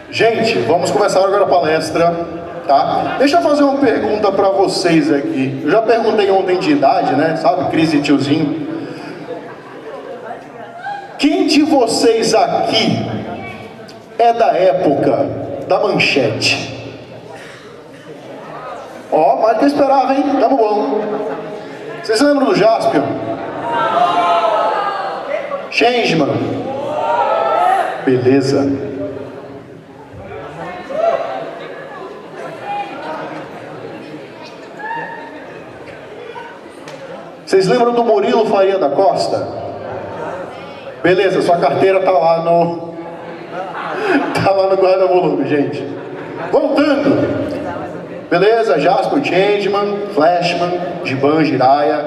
Gente, vamos começar agora a palestra, tá? Deixa eu fazer uma pergunta para vocês aqui. Eu já perguntei ontem de idade, né? Sabe, crise de tiozinho. Quem de vocês aqui é da época da manchete? Ó, mais do que eu esperava, hein? Tamo bom. Vocês lembram do Jaspion? Changeman? Beleza. Vocês lembram do Murilo Faria da Costa? Beleza, sua carteira tá lá no guarda-volume, gente. Voltando. Beleza, Jasper, Changeman, Flashman, Giban, Jiraiya.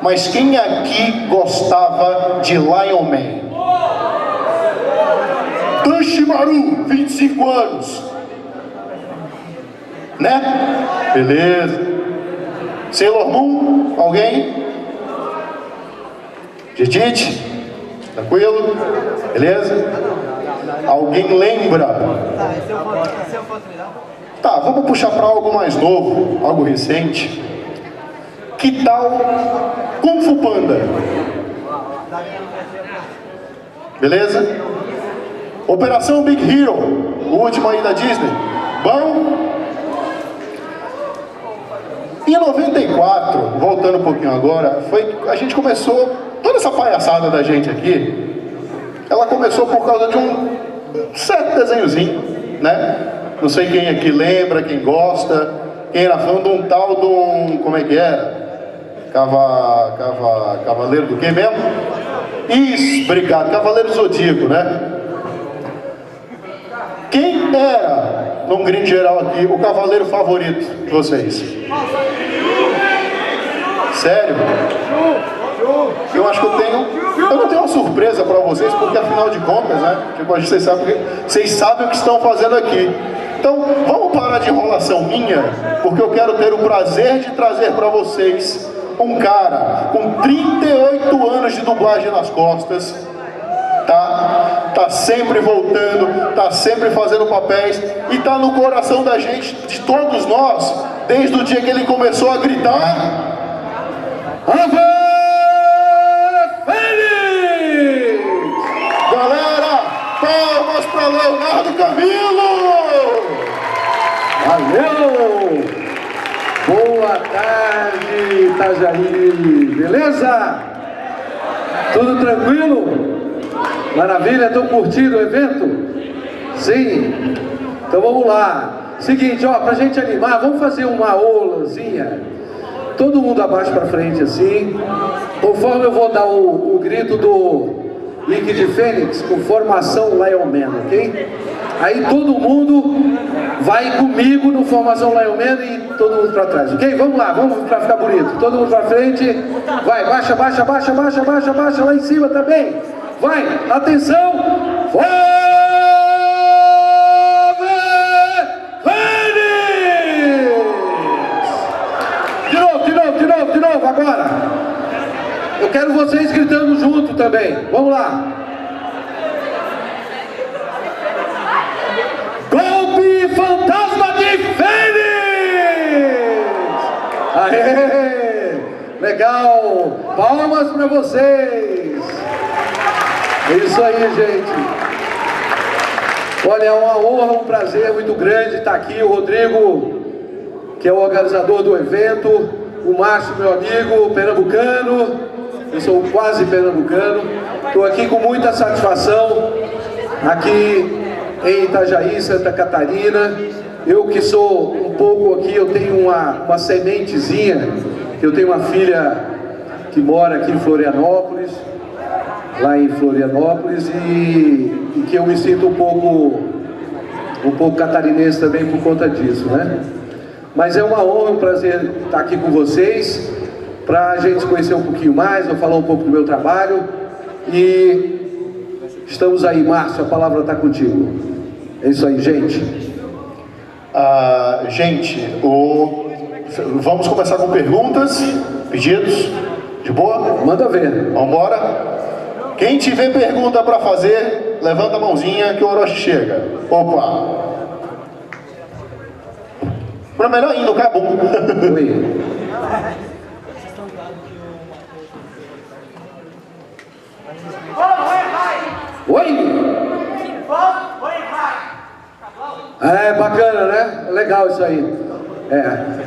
Mas quem aqui gostava de Lion Man? Toshimaru, 25 anos. Né? Beleza. Sailor Moon, alguém? Judite? Tranquilo? Beleza? Alguém lembra? Tá, vamos puxar para algo mais novo, algo recente. Que tal Kung Fu Panda? Beleza? Operação Big Hero, o último aí da Disney. Bom? Em 94, voltando um pouquinho agora, a gente começou, toda essa palhaçada da gente aqui, ela começou por causa de um certo desenhozinho, né? Não sei quem aqui lembra, quem gosta, quem era fã de um tal de um, como é que era? Cavaleiro do quê mesmo? Isso, obrigado, Cavaleiro Zodíaco, né? Quem era, num gringo geral aqui, o cavaleiro favorito de vocês? Sério? Eu acho que eu não tenho uma surpresa para vocês, porque afinal de contas, né? Tipo, vocês sabem o que estão fazendo aqui. Então, vamos parar de enrolação minha, porque eu quero ter o prazer de trazer para vocês um cara com 38 anos de dublagem nas costas, tá sempre voltando, tá sempre fazendo papéis e tá no coração da gente, de todos nós, desde o dia que ele começou a gritar: Ave Fênix! Galera, palmas para Leonardo Camilo! Valeu! Boa tarde, Itajaí! Beleza? Tudo tranquilo? Maravilha, estão curtindo o evento? Sim? Então vamos lá. Seguinte, ó, pra gente animar, vamos fazer uma olazinha. Todo mundo abaixo pra frente assim. Conforme eu vou dar o grito do Liquid Fênix com formação Lion Man, ok? Aí todo mundo vai comigo no formação Lion Man e todo mundo pra trás, ok? Vamos lá, vamos pra ficar bonito. Todo mundo pra frente. Vai, baixa, baixa, baixa, baixa, baixa, baixa, lá em cima também. Vai, atenção! Ave Fênix! De novo, agora! Eu quero vocês gritando junto também. Vamos lá! Golpe Fantasma de Fênix! Aê! Legal! Palmas para vocês! É isso aí, gente. Olha, é uma honra, um prazer muito grande estar aqui. O Rodrigo, que é o organizador do evento, o Márcio, meu amigo, pernambucano. Eu sou quase pernambucano. Estou aqui com muita satisfação, aqui em Itajaí, Santa Catarina. Eu que sou um pouco aqui, eu tenho uma sementezinha. Eu tenho uma filha que mora aqui em Florianópolis, lá em Florianópolis, e que eu me sinto um pouco catarinense também por conta disso, né? Mas é uma honra, um prazer estar aqui com vocês, para a gente se conhecer um pouquinho mais, eu falar um pouco do meu trabalho, e estamos aí, Márcio, a palavra está contigo. É isso aí, gente. Vamos começar com perguntas, pedidos, de boa? Manda ver. Vamos embora? Quem tiver pergunta para fazer, levanta a mãozinha que o Orochi chega. Opa! Pra melhor ainda, o Cabum. Oi. Oi? É bacana, né? Legal isso aí.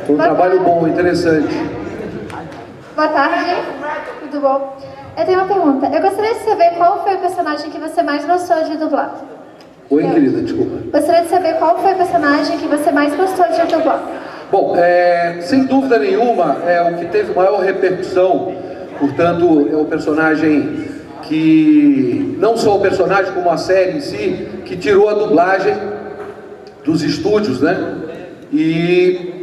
Foi um trabalho bom, interessante. Boa tarde, tudo bom? Eu tenho uma pergunta. Eu gostaria de saber qual foi o personagem que você mais gostou de dublar. Oi, querida, desculpa. Gostaria de saber qual foi o personagem que você mais gostou de dublar. Bom, sem dúvida nenhuma, é o que teve maior repercussão. Portanto, é o personagem que, não só o personagem como a série em si, que tirou a dublagem dos estúdios, né? E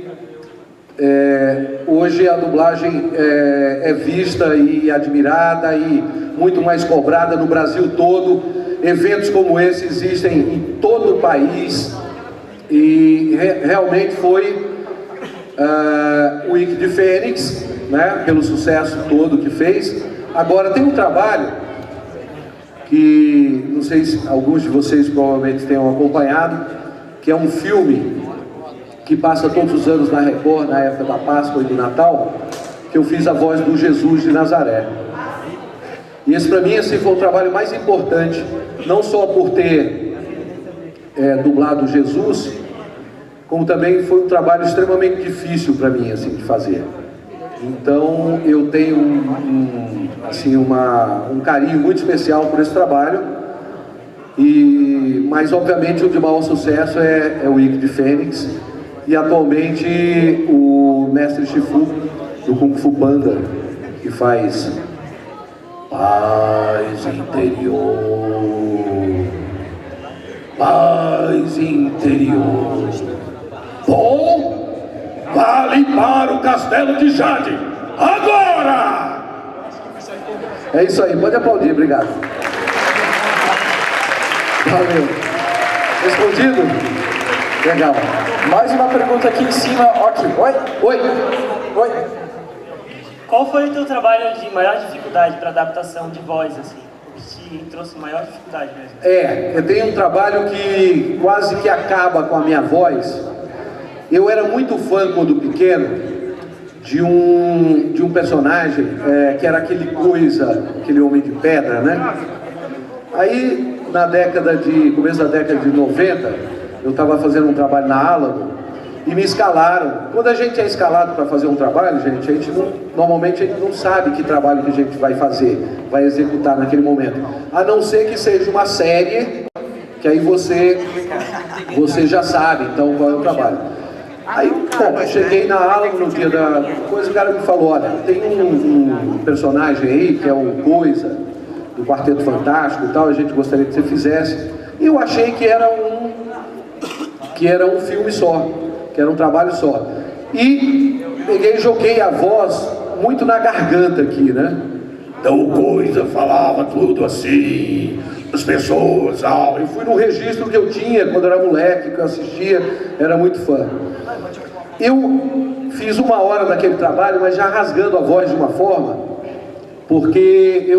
hoje a dublagem é vista e admirada e muito mais cobrada no Brasil todo. Eventos como esse existem em todo o país e realmente foi o Wiki de Fênix, né? Pelo sucesso todo que fez. Agora tem um trabalho que não sei se alguns de vocês provavelmente tenham acompanhado, que é um filme que passa todos os anos na Record, na época da Páscoa e do Natal, que eu fiz a voz do Jesus de Nazaré. E esse para mim assim, foi o trabalho mais importante, não só por ter dublado Jesus, como também foi um trabalho extremamente difícil para mim assim, de fazer. Então eu tenho um carinho muito especial por esse trabalho, mas obviamente o de maior sucesso é o Wiki de Fênix e atualmente o Mestre Shifu do Kung Fu Panda, que faz paz interior, paz interior. Bom, vale para o Castelo de Jade, agora! É isso aí, pode aplaudir, obrigado. Valeu. Respondido? Legal. Mais uma pergunta aqui em cima, ok. Oi? Oi? Oi? Qual foi o teu trabalho de maior dificuldade para adaptação de voz, assim? O que te trouxe maior dificuldade mesmo? Eu tenho um trabalho que quase que acaba com a minha voz. Eu era muito fã, quando pequeno, de um personagem que era aquele homem de pedra, né? Aí, começo da década de 90, eu estava fazendo um trabalho na Alamo e me escalaram. Quando a gente é escalado para fazer um trabalho, gente, normalmente a gente não sabe que trabalho que a gente vai fazer, vai executar naquele momento. A não ser que seja uma série, que aí você já sabe, então, qual é o trabalho. Aí, bom, cheguei na Alamo no dia da coisa, o cara me falou, olha, tem um personagem aí, que é o Coisa, do Quarteto Fantástico e tal, a gente gostaria que você fizesse. E eu achei que era um filme só, que era um trabalho só. E peguei e joguei a voz muito na garganta aqui, né? Então o Coisa falava tudo assim, as pessoas, eu fui no registro que eu tinha quando eu era moleque, que eu assistia, era muito fã. Eu fiz 1 hora daquele trabalho, mas já rasgando a voz de uma forma, porque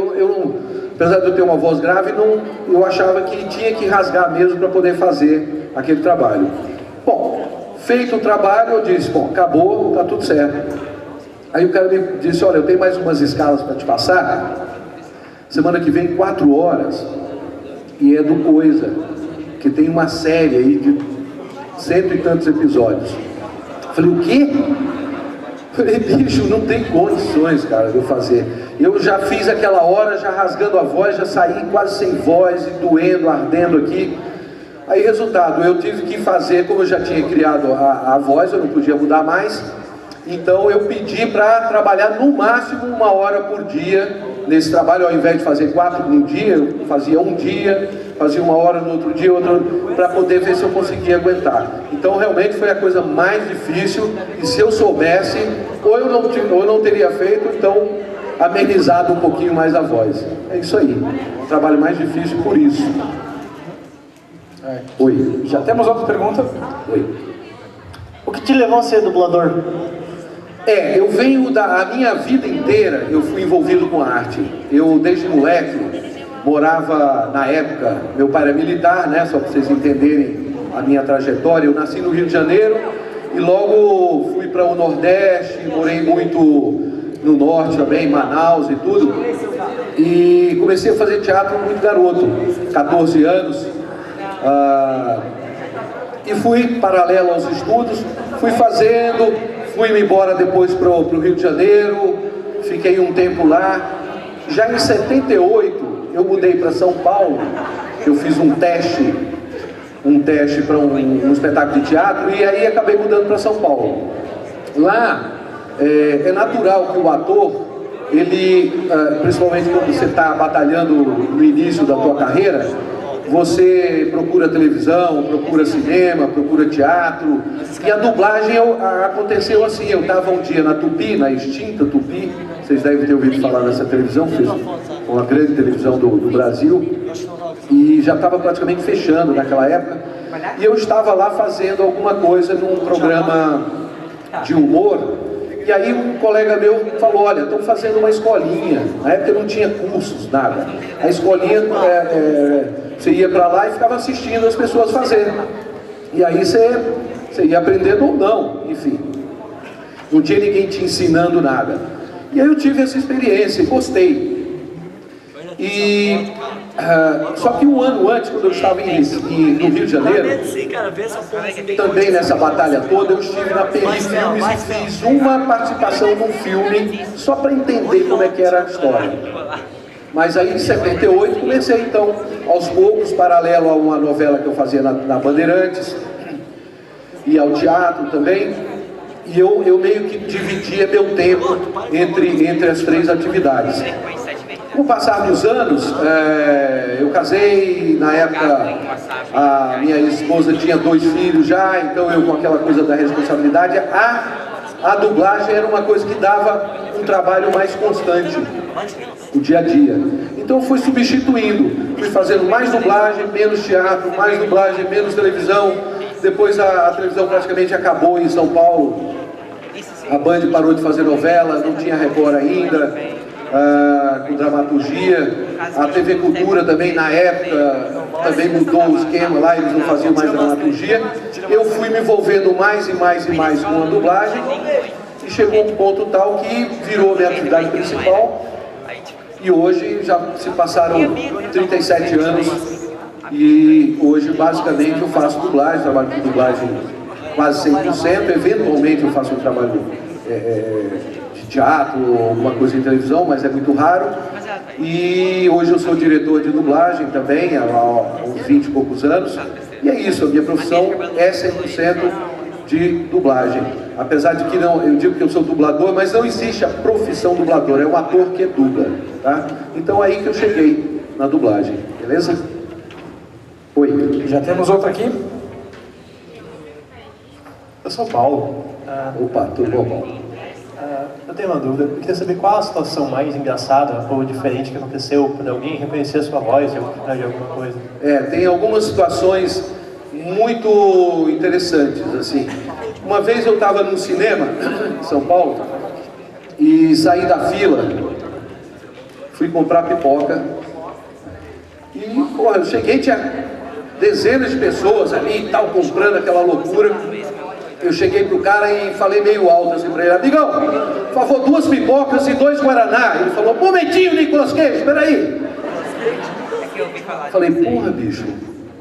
apesar de eu ter uma voz grave, eu achava que tinha que rasgar mesmo para poder fazer aquele trabalho. Bom, feito o trabalho, eu disse, bom, acabou, tá tudo certo. Aí o cara me disse, olha, eu tenho mais umas escalas para te passar, semana que vem 4 horas, e é do Coisa, que tem uma série aí de 100 e tantos episódios. Falei, o quê? Falei, bicho, não tem condições, cara, de eu fazer. Eu já fiz aquela hora, já rasgando a voz, já saí quase sem voz, e doendo, ardendo aqui. Aí, resultado, eu tive que fazer, como eu já tinha criado a voz, eu não podia mudar mais. Então, eu pedi para trabalhar no máximo 1 hora por dia nesse trabalho. Ao invés de fazer 4 num dia, eu fazia um dia, fazia 1 hora no outro dia, para poder ver se eu conseguia aguentar. Então, realmente foi a coisa mais difícil. E se eu soubesse, ou eu não teria feito, então amenizado um pouquinho mais a voz. É isso aí. O trabalho mais difícil por isso. Oi. Já temos outra pergunta? Oi. O que te levou a ser dublador? Eu venho a minha vida inteira eu fui envolvido com arte. Eu, desde moleque, morava, na época, meu pai era militar, né? Só para vocês entenderem a minha trajetória. Eu nasci no Rio de Janeiro e logo fui para o Nordeste, morei muito no Norte também, em Manaus e tudo. E comecei a fazer teatro muito garoto, 14 anos. E fui paralelo aos estudos, fui fazendo, fui embora depois para o Rio de Janeiro, fiquei um tempo lá. Já em 78, eu mudei para São Paulo, eu fiz um teste para um espetáculo de teatro e aí acabei mudando para São Paulo. Lá é natural que o ator, ele, principalmente quando você está batalhando no início da tua carreira, você procura televisão, procura cinema, procura teatro. E a dublagem aconteceu assim, eu estava um dia na Tupi, na extinta Tupi, vocês devem ter ouvido falar dessa televisão, fez uma grande televisão do Brasil, e já estava praticamente fechando naquela época, e eu estava lá fazendo alguma coisa num programa de humor, e aí um colega meu falou, olha, estão fazendo uma escolinha, na época não tinha cursos, nada, a escolinha, você ia para lá e ficava assistindo as pessoas fazendo, e aí você ia aprendendo ou não, enfim, não tinha ninguém te ensinando nada. E aí eu tive essa experiência e gostei. E só que um ano antes, quando eu estava no Rio de Janeiro, também nessa batalha toda, eu estive na Peri Filmes e fiz uma participação num filme só para entender como é que era a história. Mas aí em 78 comecei então, aos poucos, paralelo a uma novela que eu fazia na Bandeirantes e ao teatro também. E eu meio que dividia meu tempo entre as três atividades. Com o passar dos anos, eu casei, na época a minha esposa tinha 2 filhos já, então eu com aquela coisa da responsabilidade, a dublagem era uma coisa que dava um trabalho mais constante, o dia a dia. Então eu fui substituindo, fui fazendo mais dublagem, menos teatro, mais dublagem, menos televisão. Depois a televisão praticamente acabou em São Paulo, a Band parou de fazer novela, não tinha Record ainda, com dramaturgia. A TV Cultura também, na época, também mudou o esquema lá, eles não faziam mais dramaturgia. Eu fui me envolvendo mais e mais e mais com a dublagem e chegou a um ponto tal que virou minha atividade principal. E hoje já se passaram 37 anos e hoje basicamente eu faço dublagem, trabalho com dublagem quase 100%, eventualmente eu faço um trabalho de teatro ou alguma coisa em televisão, mas é muito raro. E hoje eu sou diretor de dublagem também, há uns 20 e poucos anos. E é isso, a minha profissão é 100% de dublagem. Apesar de que não, eu digo que eu sou dublador, mas não existe a profissão dublador, é um ator que dubla, tá? Então é aí que eu cheguei na dublagem, beleza? Oi. Já temos outro aqui? Eu sou Paulo. Opa, tudo bom, Paulo? Eu tenho uma dúvida. Eu queria saber qual a situação mais engraçada ou diferente que aconteceu quando alguém reconhecer a sua voz de alguma coisa. Tem algumas situações muito interessantes, assim. Uma vez eu estava num cinema em São Paulo e saí da fila, fui comprar pipoca e, porra, eu cheguei, tinha dezenas de pessoas ali e tal, comprando aquela loucura. Eu cheguei pro cara e falei meio alto assim pra ele, amigão, por favor, 2 pipocas e 2 guaraná. Ele falou, momentinho, Nicolas Cage, espera aí. Falei, porra, bicho,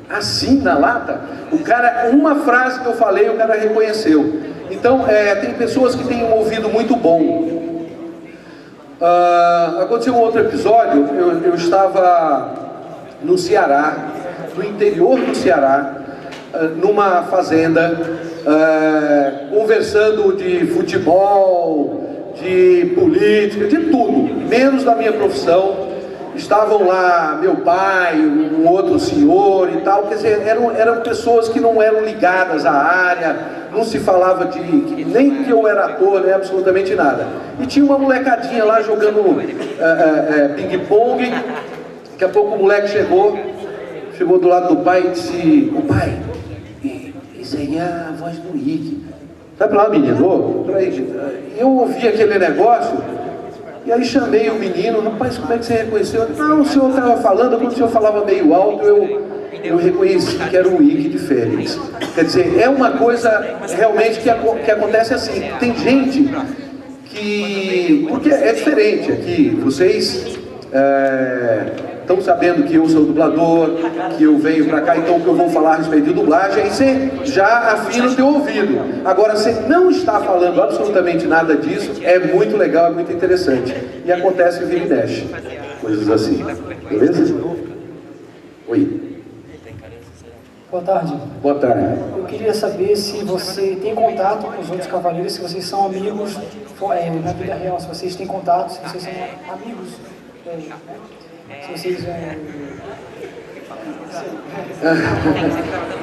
assim na lata? O cara, uma frase que eu falei, o cara reconheceu. Então, tem pessoas que têm um ouvido muito bom. Aconteceu um outro episódio, eu estava no Ceará, no interior do Ceará, numa fazenda, conversando de futebol, de política, de tudo, menos da minha profissão. Estavam lá meu pai, um outro senhor e tal, quer dizer, eram pessoas que não eram ligadas à área, não se falava nem que eu era ator, nem absolutamente nada. E tinha uma molecadinha lá jogando ping-pong. Daqui a pouco o moleque chegou do lado do pai e disse, ô pai, isso aí é a voz do Rick. Vai pra lá, menino, pra aí. Eu ouvi aquele negócio, E aí chamei o menino, rapaz, como é que você reconheceu? Não, o senhor estava falando, quando o senhor falava meio alto, eu reconheci que era o Ike de Félix. Quer dizer, é uma coisa realmente que acontece assim. Tem gente que... Porque é diferente aqui, vocês estão sabendo que eu sou dublador, que eu venho pra cá, então que eu vou falar a respeito de dublagem, aí você já afina o teu ouvido. Agora, você não está falando absolutamente nada disso, é muito legal, é muito interessante. E acontece em vira e mexe, coisas assim. Beleza? Oi. Boa tarde. Boa tarde. Eu queria saber se você tem contato com os outros cavaleiros, se vocês são amigos na vida real, se vocês têm contato, se vocês são amigos, se vocês...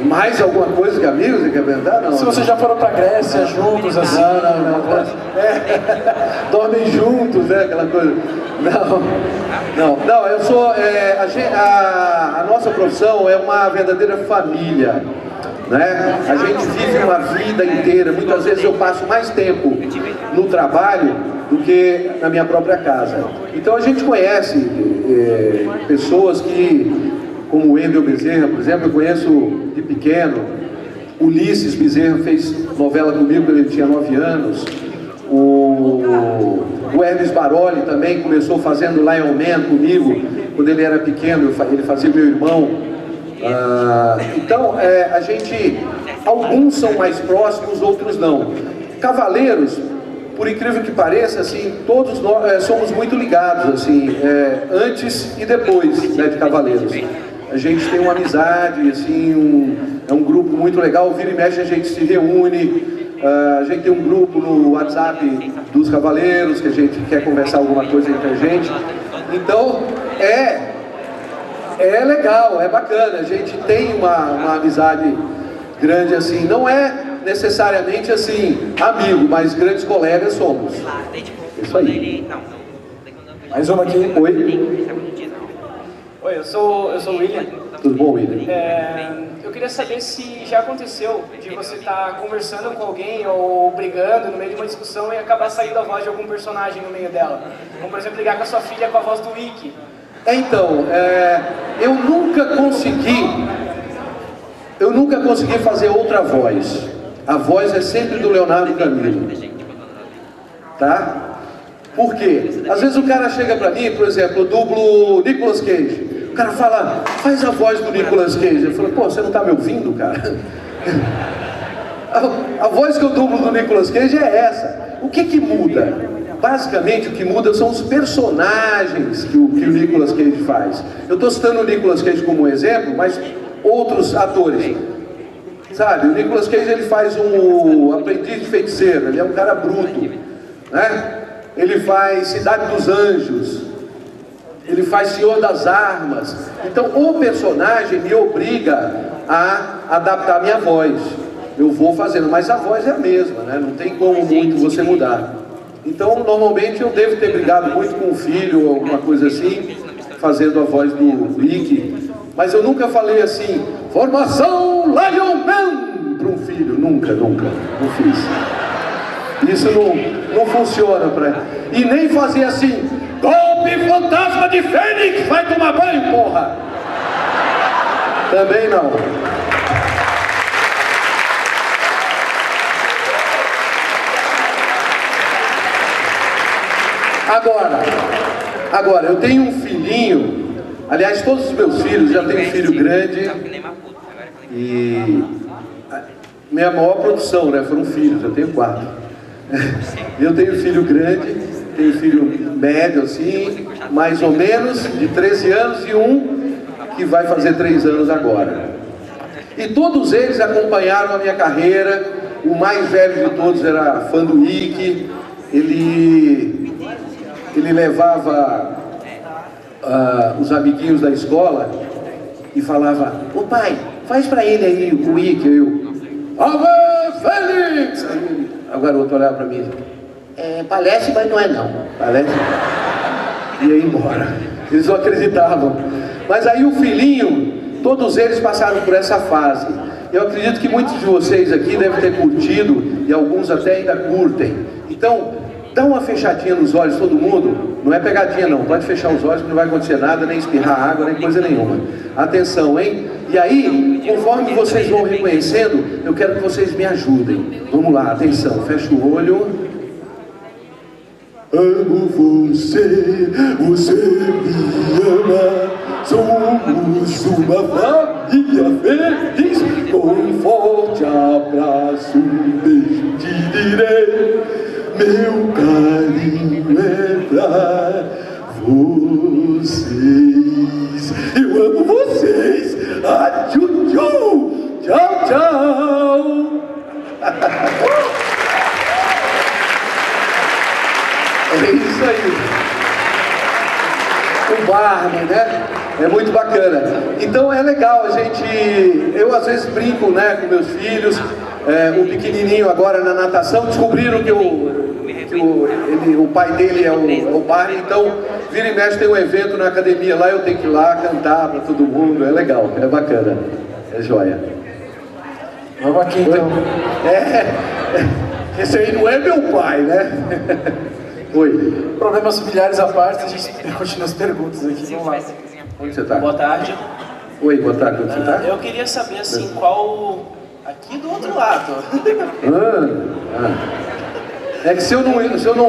Mais alguma coisa que amigos, você quer perguntar? Não. Se vocês já foram pra Grécia juntos, assim... Não. Dormem juntos, né? Aquela coisa. Não, eu sou... a nossa profissão é uma verdadeira família, né? A gente vive uma vida inteira. Muitas vezes eu passo mais tempo no trabalho do que na minha própria casa. Então a gente conhece pessoas que, como o Wendel Bezerra, por exemplo, eu conheço de pequeno. Ulisses Bezerra fez novela comigo quando ele tinha 9 anos. O Hermes Baroli também começou fazendo Lion Man comigo quando ele era pequeno, ele fazia meu irmão. Então, a gente, alguns são mais próximos, outros não. Cavaleiros, por incrível que pareça, assim, todos nós somos muito ligados, assim, antes e depois, né, de Cavaleiros. A gente tem uma amizade, assim, é um grupo muito legal. Vira e mexe a gente se reúne. A gente tem um grupo no WhatsApp dos Cavaleiros, que a gente quer conversar alguma coisa entre a gente. Então, é legal, é bacana. A gente tem uma amizade grande assim. Não é necessariamente assim, amigo, mas grandes colegas somos. Isso aí. Mais uma aqui. Oi. Oi, eu sou o William. Tudo bom, William? Eu queria saber se já aconteceu de você estar conversando com alguém ou brigando no meio de uma discussão e acabar saindo a voz de algum personagem no meio dela. Como, por exemplo, ligar com a sua filha com a voz do Ike. Então, eu nunca consegui fazer outra voz. A voz é sempre do Leonardo Camilo. Tá? Por quê? Às vezes o cara chega pra mim, por exemplo, eu dublo Nicolas Cage. O cara fala, faz a voz do Nicolas Cage. Eu falo, pô, você não tá me ouvindo, cara? A voz que eu dublo do Nicolas Cage é essa. O que muda? Basicamente, o que muda são os personagens que o Nicolas Cage faz. Eu estou citando o Nicolas Cage como exemplo, mas outros atores. Sabe, o Nicolas Cage ele faz um aprendiz de feiticeiro, ele é um cara bruto, né? Ele faz Cidade dos Anjos, ele faz Senhor das Armas. Então o personagem me obriga a adaptar a minha voz. Eu vou fazendo, mas a voz é a mesma, né? Não tem como muito você mudar. Então normalmente eu devo ter brigado muito com o filho ou alguma coisa assim, fazendo a voz do Ike. Mas eu nunca falei assim, formação Lion Man para um filho, nunca, não fiz. Isso não funciona pra... E nem fazer assim, golpe fantasma de Fênix, vai tomar banho, porra! Também não. Agora, eu tenho um filhinho, aliás, todos os meus filhos, já tenho um filho grande, e minha maior produção, né, foram filhos, eu tenho 4. Eu tenho filho grande, tenho filho médio, assim, mais ou menos, de 13 anos, e um que vai fazer 3 anos agora. E todos eles acompanharam a minha carreira. O mais velho de todos era fã do Ike. Ele levava os amiguinhos da escola e falava, ô pai, faz pra ele aí o Ike. Alves Félix! Aí o garoto olhava pra mim, parece, mas não é não. Parece. E ia embora. Eles não acreditavam. Mas aí o filhinho, todos eles passaram por essa fase. Eu acredito que muitos de vocês aqui devem ter curtido, e alguns até ainda curtem. Então, Dá uma fechadinha nos olhos, todo mundo. Não é pegadinha não, pode fechar os olhos que não vai acontecer nada, nem espirrar água, nem coisa nenhuma. Atenção, hein? E aí, conforme vocês vão reconhecendo, eu quero que vocês me ajudem. Vamos lá, atenção, fecha o olho. Amo você, você me ama. Somos uma família feliz. Com um forte abraço te direi. Meu carinho é pra vocês. Eu amo vocês. Tchau, tchau, tchau. É isso aí. O Barney, né? É muito bacana. Então é legal a gente... Eu às vezes brinco, né, com meus filhos. O pequenininho agora na natação, descobriram que o pai dele é o Barney, então vira e mexe tem um evento na academia lá, eu tenho que ir lá cantar para todo mundo, é legal, é bacana, é joia. Vamos aqui então. Esse aí não é meu pai, né? Oi. Problemas familiares à parte, a gente continua as perguntas aqui, vamos lá. Onde você está? Boa tarde. Oi, boa tarde, onde você está? Eu queria saber assim, qual... Aqui do outro lado. É que se eu não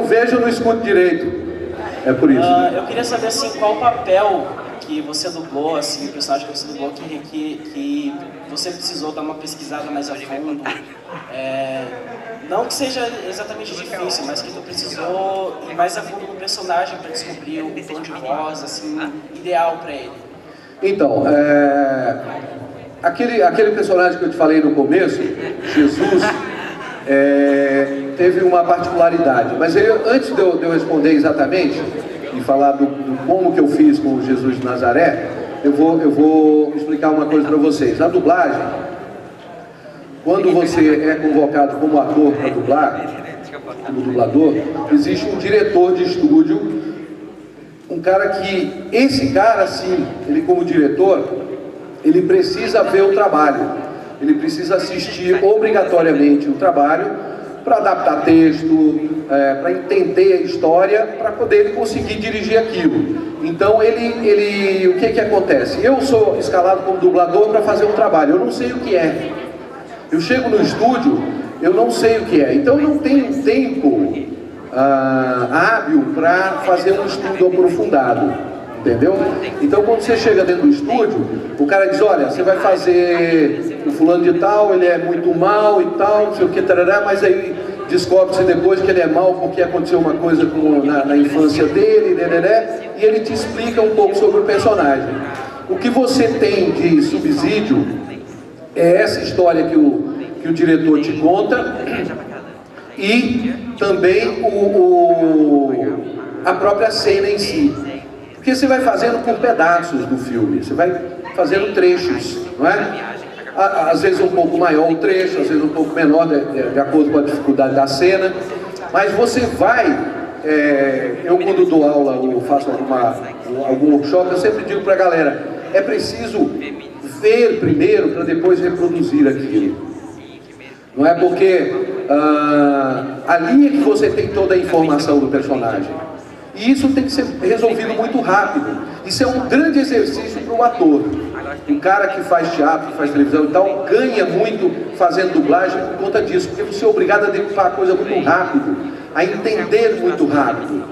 vejo, eu não escuto direito. É por isso. Eu queria saber assim, qual o papel que você dublou, assim, o personagem que você dublou, que você precisou dar uma pesquisada mais a fundo. Não que seja exatamente difícil, mas que tu precisou ir mais a fundo no personagem para descobrir o tom de voz, assim, ideal para ele. Então, aquele personagem que eu te falei no começo, Jesus, teve uma particularidade. Mas antes de eu responder exatamente e falar do como que eu fiz com Jesus de Nazaré, eu vou explicar uma coisa para vocês. Na dublagem, quando você é convocado como ator para dublar, como dublador, existe um diretor de estúdio, um cara que, esse cara sim, ele como diretor, ele precisa ver o trabalho, ele precisa assistir obrigatoriamente o trabalho para adaptar texto, para entender a história, para poder conseguir dirigir aquilo. Então o que acontece? Eu sou escalado como dublador para fazer um trabalho, eu não sei o que é. Eu chego no estúdio, eu não sei o que é, então eu não tenho tempo hábil para fazer um estudo aprofundado, entendeu? Então quando você chega dentro do estúdio, o cara diz, olha, você vai fazer o fulano de tal, ele é muito mal e tal, não sei o que, tarará, mas aí descobre-se depois que ele é mal porque aconteceu uma coisa na infância dele, e ele te explica um pouco sobre o personagem. O que você tem de subsídio é essa história que o diretor te conta e também a própria cena em si. Porque você vai fazendo por pedaços do filme, você vai fazendo trechos, não é? Às vezes um pouco maior o trecho, às vezes um pouco menor, de acordo com a dificuldade da cena. Mas você vai... eu quando dou aula ou faço algum workshop, eu sempre digo para a galera, é preciso ver primeiro para depois reproduzir aquilo. Não é porque ali é que você tem toda a informação do personagem. E isso tem que ser resolvido muito rápido. Isso é um grande exercício para o ator. Um cara que faz teatro, que faz televisão e tal, ganha muito fazendo dublagem por conta disso. Porque você é obrigado a decupar a coisa muito rápido, a entender muito rápido.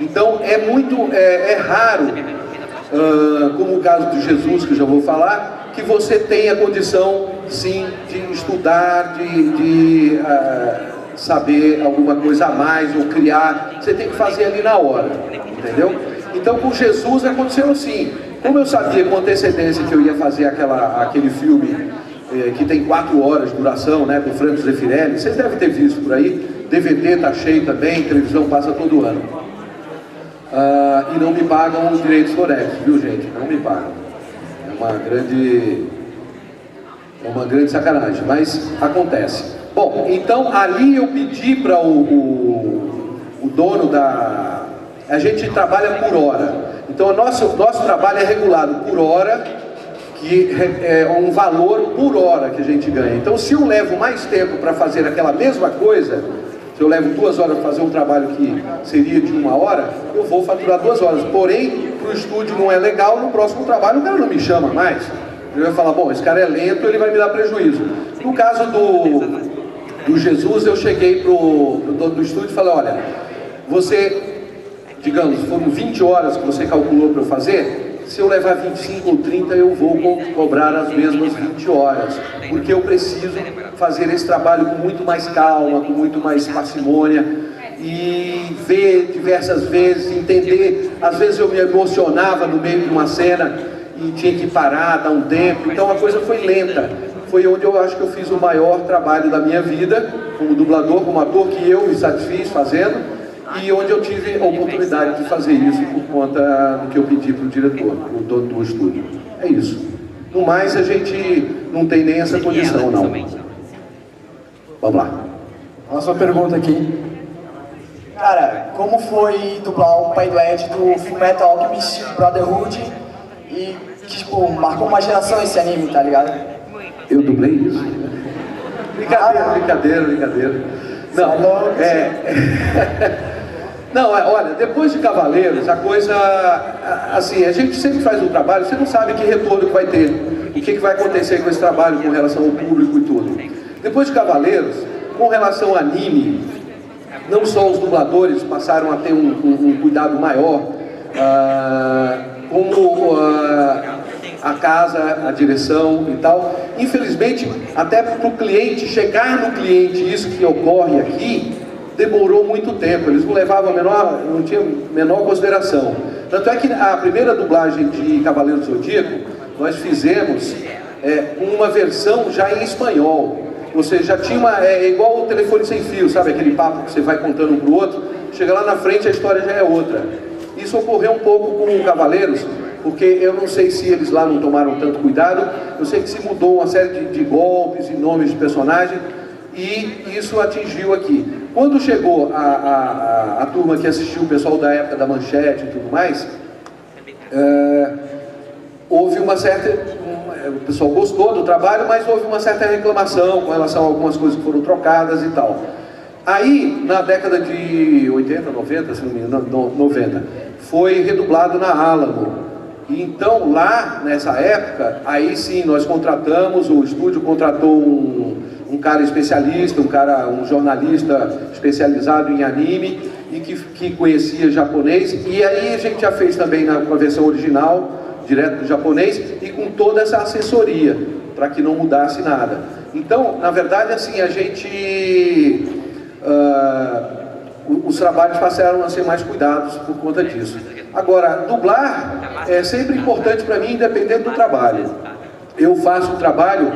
Então é raro, como o caso de Jesus, que eu já vou falar, que você tenha condição, sim, de estudar, de saber alguma coisa a mais ou criar. Você tem que fazer ali na hora, entendeu? Então com Jesus aconteceu assim. Como eu sabia com antecedência que eu ia fazer aquele filme que tem 4 horas de duração, né, do Franco Zeffirelli, vocês devem ter visto por aí, DVD tá cheio também, televisão passa todo ano. E não me pagam os direitos forenses, viu gente? Não me pagam. É uma grande sacanagem, mas acontece. Bom, então ali eu pedi para o dono da... A gente trabalha por hora. Então o nosso trabalho é regulado por hora, que é um valor por hora que a gente ganha. Então se eu levo mais tempo para fazer aquela mesma coisa, Se eu levo 2 horas para fazer um trabalho que seria de 1 hora, eu vou faturar 2 horas. Porém, para o estúdio não é legal, no próximo trabalho o cara não me chama mais. Ele vai falar, bom, esse cara é lento, ele vai me dar prejuízo. No caso do Jesus, eu cheguei pro dono do estúdio e falei, olha, você, digamos, foram 20 horas que você calculou para eu fazer, se eu levar 25 ou 30, eu vou cobrar as mesmas 20 horas, porque eu preciso fazer esse trabalho com muito mais calma, com muito mais parcimônia, e ver diversas vezes, entender. Às vezes eu me emocionava no meio de uma cena e tinha que parar, dar um tempo, então a coisa foi lenta. Foi onde eu acho que eu fiz o maior trabalho da minha vida, como dublador, como ator, que eu me satisfiz fazendo, e onde eu tive a oportunidade de fazer isso por conta do que eu pedi para o diretor, o dono do estúdio. É isso. No mais, a gente não tem nem essa condição, não. Vamos lá. A sua pergunta aqui. Cara, como foi dublar o pai do Ed do Fullmetal Alchemist Brotherhood e que, tipo, marcou uma geração esse anime, tá ligado? Eu dublei isso? Brincadeira. Não, olha, depois de Cavaleiros, a coisa, assim, a gente sempre faz um trabalho, você não sabe que retorno que vai ter, o que vai acontecer com esse trabalho com relação ao público e tudo. Depois de Cavaleiros, com relação ao anime, não só os dubladores passaram a ter um cuidado maior, como a casa, a direção e tal. Infelizmente, até para o cliente, chegar no cliente, isso que ocorre aqui, demorou muito tempo. Eles não levavam não tinham menor consideração. Tanto é que a primeira dublagem de Cavaleiro do Zodíaco, nós fizemos uma versão já em espanhol. Ou seja, já tinha igual o telefone sem fio, sabe? Aquele papo que você vai contando um para o outro, chega lá na frente a história já é outra. Isso ocorreu um pouco com o Cavaleiros, porque eu não sei se eles lá não tomaram tanto cuidado, eu sei que se mudou uma série de golpes e nomes de personagem, e isso atingiu aqui. Quando chegou a turma que assistiu, o pessoal da época da Manchete e tudo mais, houve uma certa... O pessoal gostou do trabalho, mas houve uma certa reclamação com relação a algumas coisas que foram trocadas e tal. Aí, na década de 80, 90, se não me engano, 90, foi redublado na Alamo. E então, lá, nessa época, aí sim, nós contratamos, o estúdio contratou um cara especialista, um jornalista especializado em anime e que conhecia japonês. E aí a gente já fez também na versão original, direto do japonês, e com toda essa assessoria, para que não mudasse nada. Então, na verdade, assim, a gente... os trabalhos passaram a ser mais cuidados por conta disso. Agora, dublar é sempre importante para mim, independente do trabalho. Eu faço o trabalho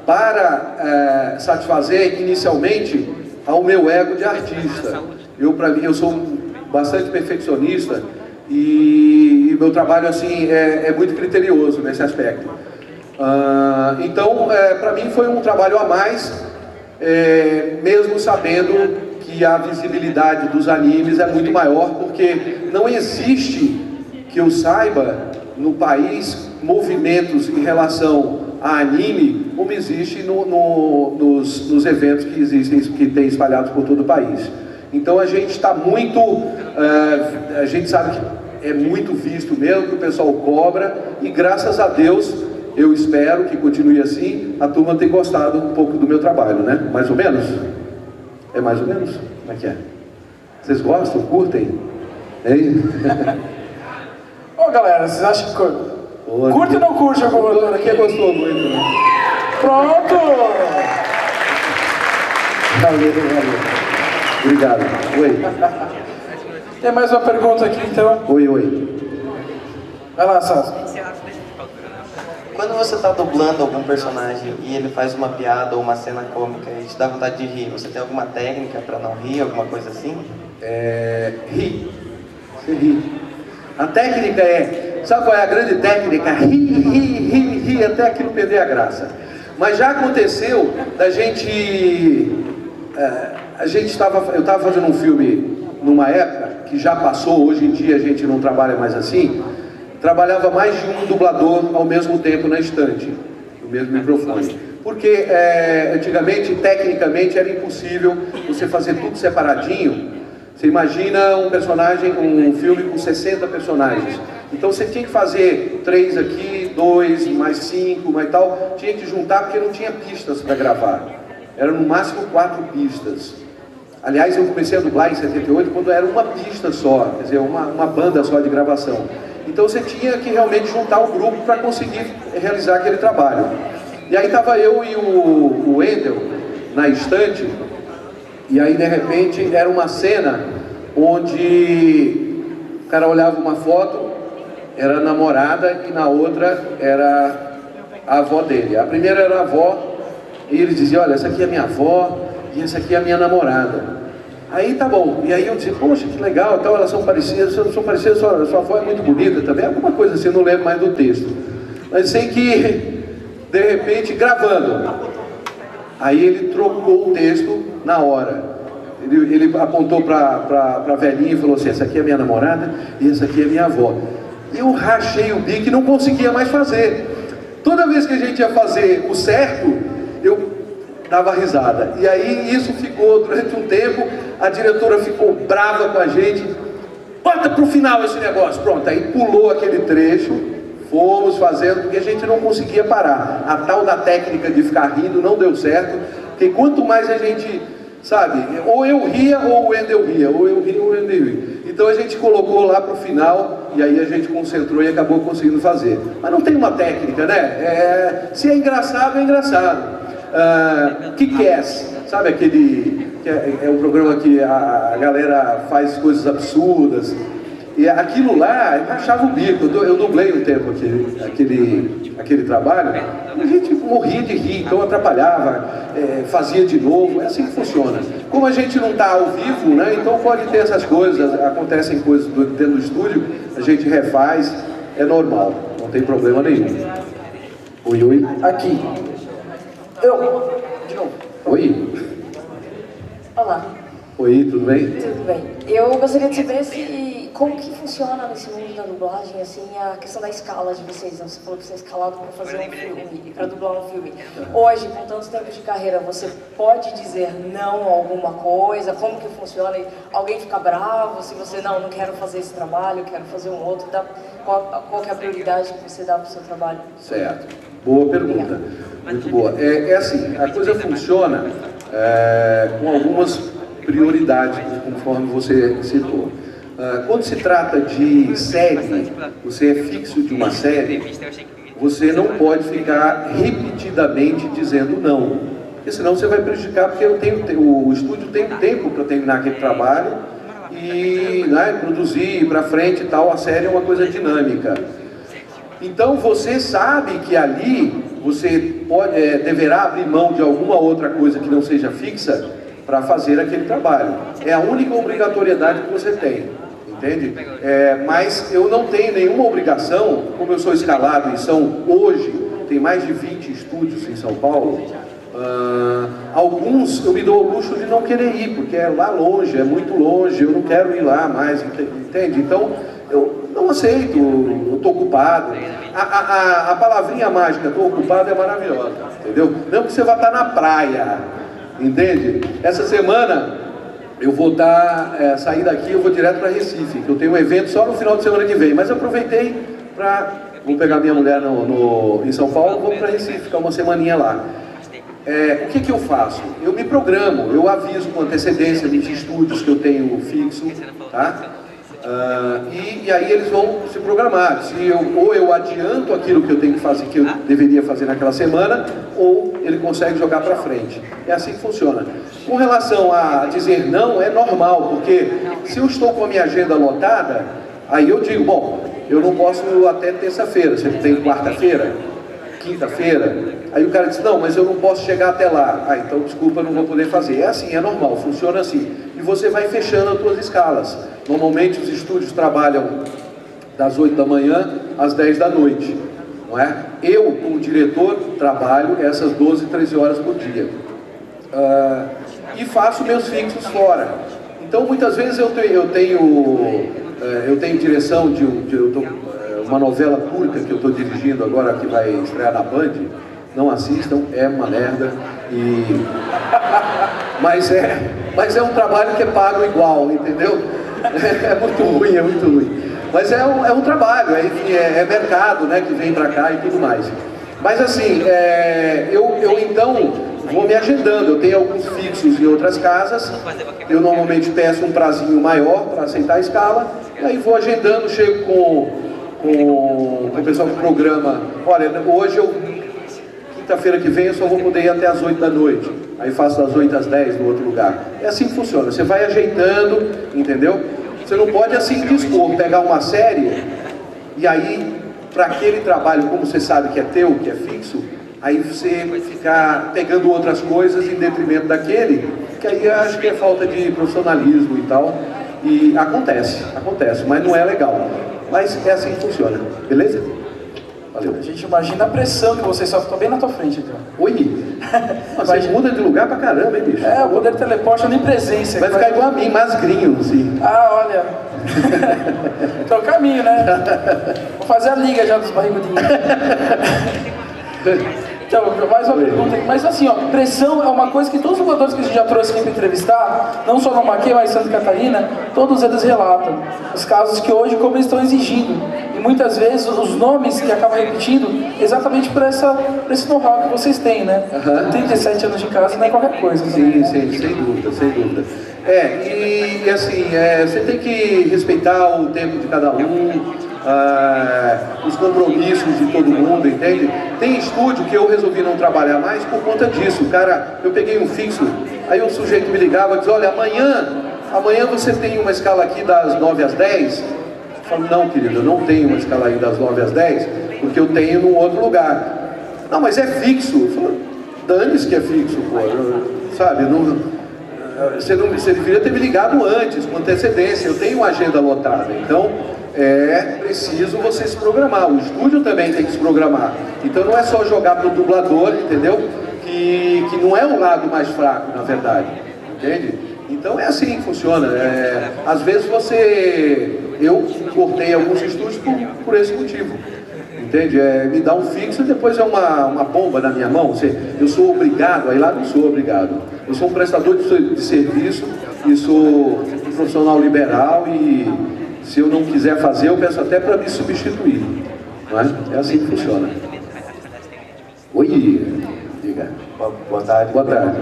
para satisfazer inicialmente ao meu ego de artista. Eu sou bastante perfeccionista e meu trabalho assim é muito criterioso nesse aspecto. Então, para mim foi um trabalho a mais, mesmo sabendo que a visibilidade dos animes é muito maior, porque não existe, que eu saiba, no país, movimentos em relação a anime, como existe nos eventos que existem, que tem espalhados por todo o país. Então a gente está muito, a gente sabe que é muito visto mesmo, que o pessoal cobra, e graças a Deus, eu espero que continue assim, a turma tem gostado um pouco do meu trabalho, né? Mais ou menos? É mais ou menos? Como é que é? Vocês gostam? Curtem? Hein? Ô galera, vocês acham que curte ou não curte a cobertura aqui? Gostou muito, né? Pronto! Valeu. Obrigado. Oi. Tem mais uma pergunta aqui então? Oi. Vai lá, Sassi. Quando você está dublando algum personagem e ele faz uma piada ou uma cena cômica e te dá vontade de rir, você tem alguma técnica para não rir, alguma coisa assim? Rir. Você ri. A técnica sabe qual é a grande técnica? Rir até aquilo perder a graça. Mas já aconteceu da gente... eu estava fazendo um filme numa época que já passou, hoje em dia a gente não trabalha mais assim. Trabalhava mais de um dublador ao mesmo tempo na estante, no mesmo microfone. Porque antigamente, tecnicamente, era impossível você fazer tudo separadinho. Você imagina um personagem, um filme com 60 personagens. Então você tinha que fazer 3 aqui, 2, mais 5, mais tal. Tinha que juntar porque não tinha pistas para gravar. Era no máximo 4 pistas. Aliás, eu comecei a dublar em 78 quando era uma pista só, quer dizer, uma banda só de gravação. Então você tinha que realmente juntar o grupo para conseguir realizar aquele trabalho. E aí estava eu e o Wendel na estante, e aí de repente era uma cena onde o cara olhava uma foto, era a namorada, e na outra era a avó dele. A primeira era a avó, e ele dizia, olha, essa aqui é minha avó, e essa aqui é a minha namorada. Aí tá bom, e aí eu disse, poxa, que legal, então elas são parecidas, sua avó é muito bonita também, alguma coisa assim, eu não lembro mais do texto. Mas sei que, de repente, gravando, aí ele trocou o texto na hora. Ele apontou para a velhinha e falou assim, essa aqui é minha namorada e essa aqui é minha avó. Eu rachei o bico e não conseguia mais fazer. Toda vez que a gente ia fazer o certo, eu dava risada. E aí isso ficou durante um tempo, a diretora ficou brava com a gente. Bota pro final esse negócio. Pronto, aí pulou aquele trecho, fomos fazendo, porque a gente não conseguia parar. A tal da técnica de ficar rindo não deu certo, porque quanto mais a gente, sabe, ou eu ria ou o Wendel ria, ou eu ria ou o Wendel ria. Então a gente colocou lá pro final, e aí a gente concentrou e acabou conseguindo fazer. Mas não tem uma técnica, né? Se é engraçado, é engraçado. Kick-Ass, sabe aquele que é um programa que a galera faz coisas absurdas, e aquilo lá, eu achava o bico. Eu dublei um tempo aquele trabalho, a gente morria de rir, então atrapalhava, fazia de novo, é assim que funciona. Como a gente não está ao vivo, né, então pode ter essas coisas, acontecem coisas dentro do estúdio, a gente refaz, é normal, não tem problema nenhum. Oi. Aqui. De novo. Oi. Olá. Oi, tudo bem? Tudo bem. Eu gostaria de saber como que funciona nesse mundo da dublagem, assim, a questão da escala de vocês. Você falou que você é escalado para fazer um filme e para dublar um filme. Hoje, com tantos tempos de carreira, você pode dizer não a alguma coisa? Como que funciona? Alguém fica bravo se você não quero fazer esse trabalho, quero fazer um outro? Qual que é a prioridade que você dá para o seu trabalho? Certo. Boa pergunta. Muito boa. É assim, a coisa funciona com algumas prioridades, conforme você citou. Quando se trata de série, você é fixo de uma série, você não pode ficar repetidamente dizendo não, porque senão você vai prejudicar, porque o estúdio tem tempo para terminar aquele trabalho e produzir, ir para frente e tal. A série é uma coisa dinâmica. Então você sabe que ali você deverá abrir mão de alguma outra coisa que não seja fixa para fazer aquele trabalho. É a única obrigatoriedade que você tem, entende? Mas eu não tenho nenhuma obrigação, como eu sou escalado hoje, tem mais de 20 estúdios em São Paulo, alguns eu me dou o luxo de não querer ir, porque é lá longe, é muito longe, eu não quero ir lá mais, entende? Então, eu não aceito, eu estou ocupado. A palavrinha mágica, estou ocupado, é maravilhosa, entendeu? Não que você vai estar na praia, entende? Essa semana eu vou sair daqui, eu vou direto para Recife, que eu tenho um evento só no final de semana que vem, mas eu aproveitei vou pegar minha mulher em São Paulo, vou para Recife, ficar uma semaninha lá. O que eu faço? Eu me programo, eu aviso com antecedência nos estúdios que eu tenho fixo, tá? E aí eles vão se programar. Ou eu adianto aquilo que eu tenho que fazer, que eu deveria fazer naquela semana, ou ele consegue jogar para frente. É assim que funciona. Com relação a dizer não, é normal, porque se eu estou com a minha agenda lotada, aí eu digo, bom, eu não posso até terça-feira, você tem quarta-feira, quinta-feira. Aí o cara diz, não, mas eu não posso chegar até lá. Então desculpa, eu não vou poder fazer. É assim, é normal, funciona assim. E você vai fechando as suas escalas. Normalmente os estúdios trabalham das 8 da manhã às 10 da noite, não é? Eu, como diretor, trabalho essas 12, 13 horas por dia. E faço meus fixos fora. Então muitas vezes eu tenho direção de uma novela turca que eu estou dirigindo agora, que vai estrear na Band. não assistam, é uma merda. Mas é um trabalho que é pago igual, entendeu? É muito ruim, é muito ruim. Mas é um trabalho, é mercado, né, que vem pra cá e tudo mais. Mas assim, eu então vou me agendando, eu tenho alguns fixos em outras casas, eu normalmente peço um prazinho maior para aceitar a escala, e aí vou agendando, chego com o pessoal do programa, olha, hoje quinta-feira que vem eu só vou poder ir até as 8 da noite, aí faço das 8 às 10 no outro lugar. É assim que funciona, você vai ajeitando, entendeu? Você não pode assim dispor, pegar uma série, e aí, para aquele trabalho, como você sabe que é teu, que é fixo, aí você ficar pegando outras coisas em detrimento daquele, que aí eu acho que é falta de profissionalismo e tal, e acontece, mas não é legal. Mas é assim que funciona, beleza? Valeu. A gente imagina a pressão que você sofre, tô bem na tua frente aqui, ó. Oi? Você muda de lugar pra caramba, hein, bicho? O poder teleporte é onipresença. Vai ficar igual a mim, magrinho, assim. Ah, olha. Então é o caminho, né? Vou fazer a liga já dos barrigudinhos. Então, mais uma pergunta aqui. Mas assim, ó, pressão é uma coisa que todos os dubladores que a gente já trouxe aqui para entrevistar, não só no Maquê, mas em Santa Catarina, todos eles relatam os casos que hoje, como eles estão exigindo. E muitas vezes os nomes que acabam repetindo, exatamente por esse know-how que vocês têm, né? 37 anos de casa não é qualquer coisa. Sim, sem dúvida, sem dúvida. E assim, você tem que respeitar o tempo de cada um, os compromissos de todo mundo, entende? Tem estúdio que eu resolvi não trabalhar mais por conta disso. Cara, eu peguei um fixo, aí o sujeito me ligava e dizia, olha, amanhã você tem uma escala aqui das 9 às 10. Eu falo, não, querido, eu não tenho uma escala aí das 9 às 10, porque eu tenho num outro lugar. Não, mas é fixo. Eu falo, dane-se que é fixo, pô, sabe? Você deveria ter me ligado antes, com antecedência. Eu tenho uma agenda lotada, então é preciso você se programar. O estúdio também tem que se programar. Então não é só jogar pro dublador, entendeu? Que não é o lado mais fraco, na verdade, entende? Então é assim que funciona. Às vezes eu cortei alguns estúdios por esse motivo. Entende? Me dá um fixo e depois é uma bomba na minha mão. Eu sou obrigado, aí lá não sou obrigado. Eu sou um prestador de serviço e sou um profissional liberal e se eu não quiser fazer, eu peço até para me substituir. Não é? É assim que funciona. Oi, diga. Boa tarde. Boa tarde.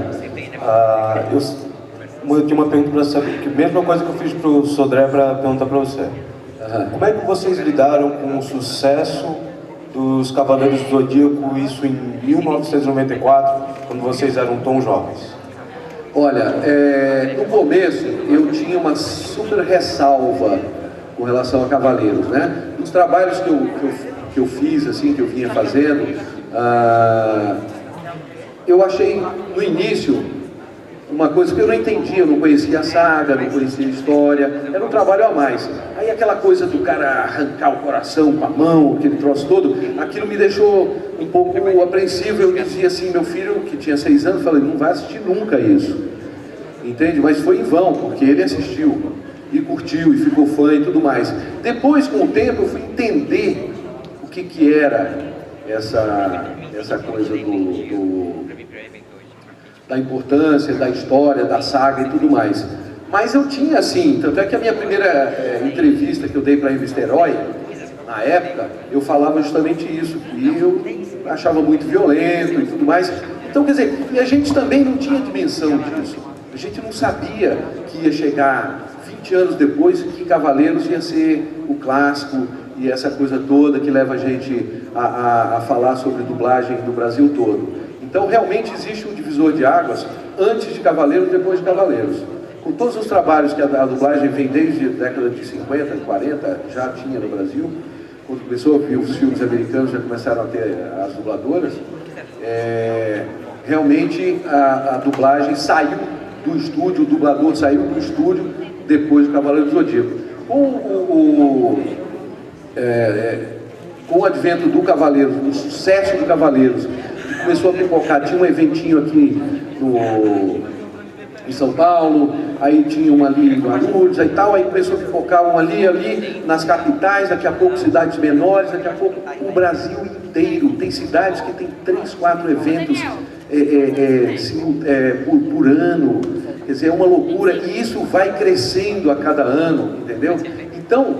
Eu tinha uma pergunta para saber, que a mesma coisa que eu fiz para o Sodré para perguntar para você. Como é que vocês lidaram com o sucesso dos Cavaleiros do Zodíaco, isso em 1994, quando vocês eram tão jovens? Olha, no começo eu tinha uma super ressalva com relação a Cavaleiros, né? Nos trabalhos que eu fiz, assim, que eu vinha fazendo, eu achei no início uma coisa que eu não entendia, eu não conhecia a saga, não conhecia a história, era um trabalho a mais. Aí aquela coisa do cara arrancar o coração com a mão, aquele troço todo, aquilo me deixou um pouco apreensivo. Eu dizia assim, meu filho, que tinha 6 anos, falei, não vai assistir nunca isso, entende? Mas foi em vão, porque ele assistiu, e curtiu, e ficou fã e tudo mais. Depois, com o tempo, eu fui entender o que era essa coisa da importância, da história, da saga e tudo mais. Mas eu tinha assim, tanto é que a minha primeira entrevista que eu dei para a revista Herói, na época, eu falava justamente isso, e eu achava muito violento e tudo mais. Então, quer dizer, e a gente também não tinha dimensão disso. A gente não sabia que ia chegar 20 anos depois que Cavaleiros ia ser o clássico e essa coisa toda que leva a gente a falar sobre dublagem do Brasil todo. Então, realmente existe um divisor de águas antes de Cavaleiros e depois de Cavaleiros. Com todos os trabalhos que a dublagem vem desde a década de 50, 40, já tinha no Brasil, quando começou a vir os filmes americanos, já começaram a ter as dubladoras, realmente a dublagem saiu do estúdio, o dublador saiu do estúdio depois do Cavaleiro do Zodíaco. Com o advento do Cavaleiros, do sucesso do Cavaleiros, começou a pipocar, tinha um eventinho aqui em São Paulo, aí tinha um ali em Guarulhos, aí tal, aí começou a pipocar um ali nas capitais, daqui a pouco cidades menores, daqui a pouco o Brasil inteiro. Tem cidades que tem 3, 4 eventos por ano, quer dizer, é uma loucura, e isso vai crescendo a cada ano, entendeu? Então,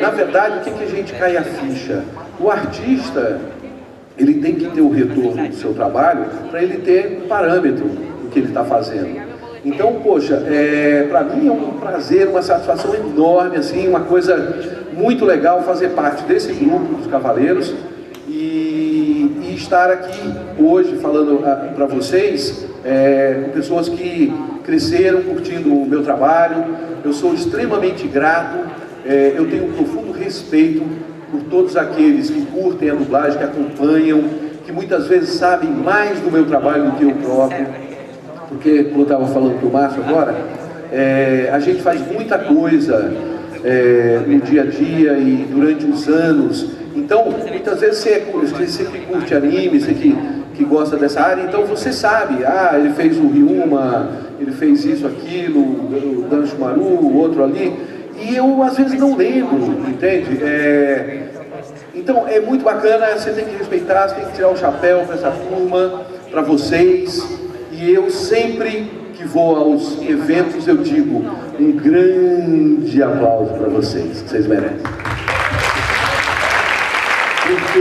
na verdade, o que a gente cai a ficha? O artista, ele tem que ter o retorno do seu trabalho para ele ter um parâmetro do que ele está fazendo. Então, poxa, para mim é um prazer, uma satisfação enorme, assim, uma coisa muito legal fazer parte desse grupo dos Cavaleiros e estar aqui hoje falando para vocês, com pessoas que cresceram curtindo o meu trabalho. Eu sou extremamente grato, eu tenho um profundo respeito por todos aqueles que curtem a dublagem, que acompanham, que muitas vezes sabem mais do meu trabalho do que eu próprio. Porque, como eu estava falando para o Márcio agora, a gente faz muita coisa no dia a dia e durante os anos. Então, muitas vezes você que curte anime, você que gosta dessa área, então você sabe, ele fez o Ryuma, ele fez isso, aquilo, o Danjumaru, o outro ali, e eu às vezes não lembro, entende? Então é muito bacana, você tem que respeitar, você tem que tirar o chapéu para essa turma, para vocês, e eu sempre que vou aos eventos eu digo um grande aplauso para vocês, que vocês merecem. Porque,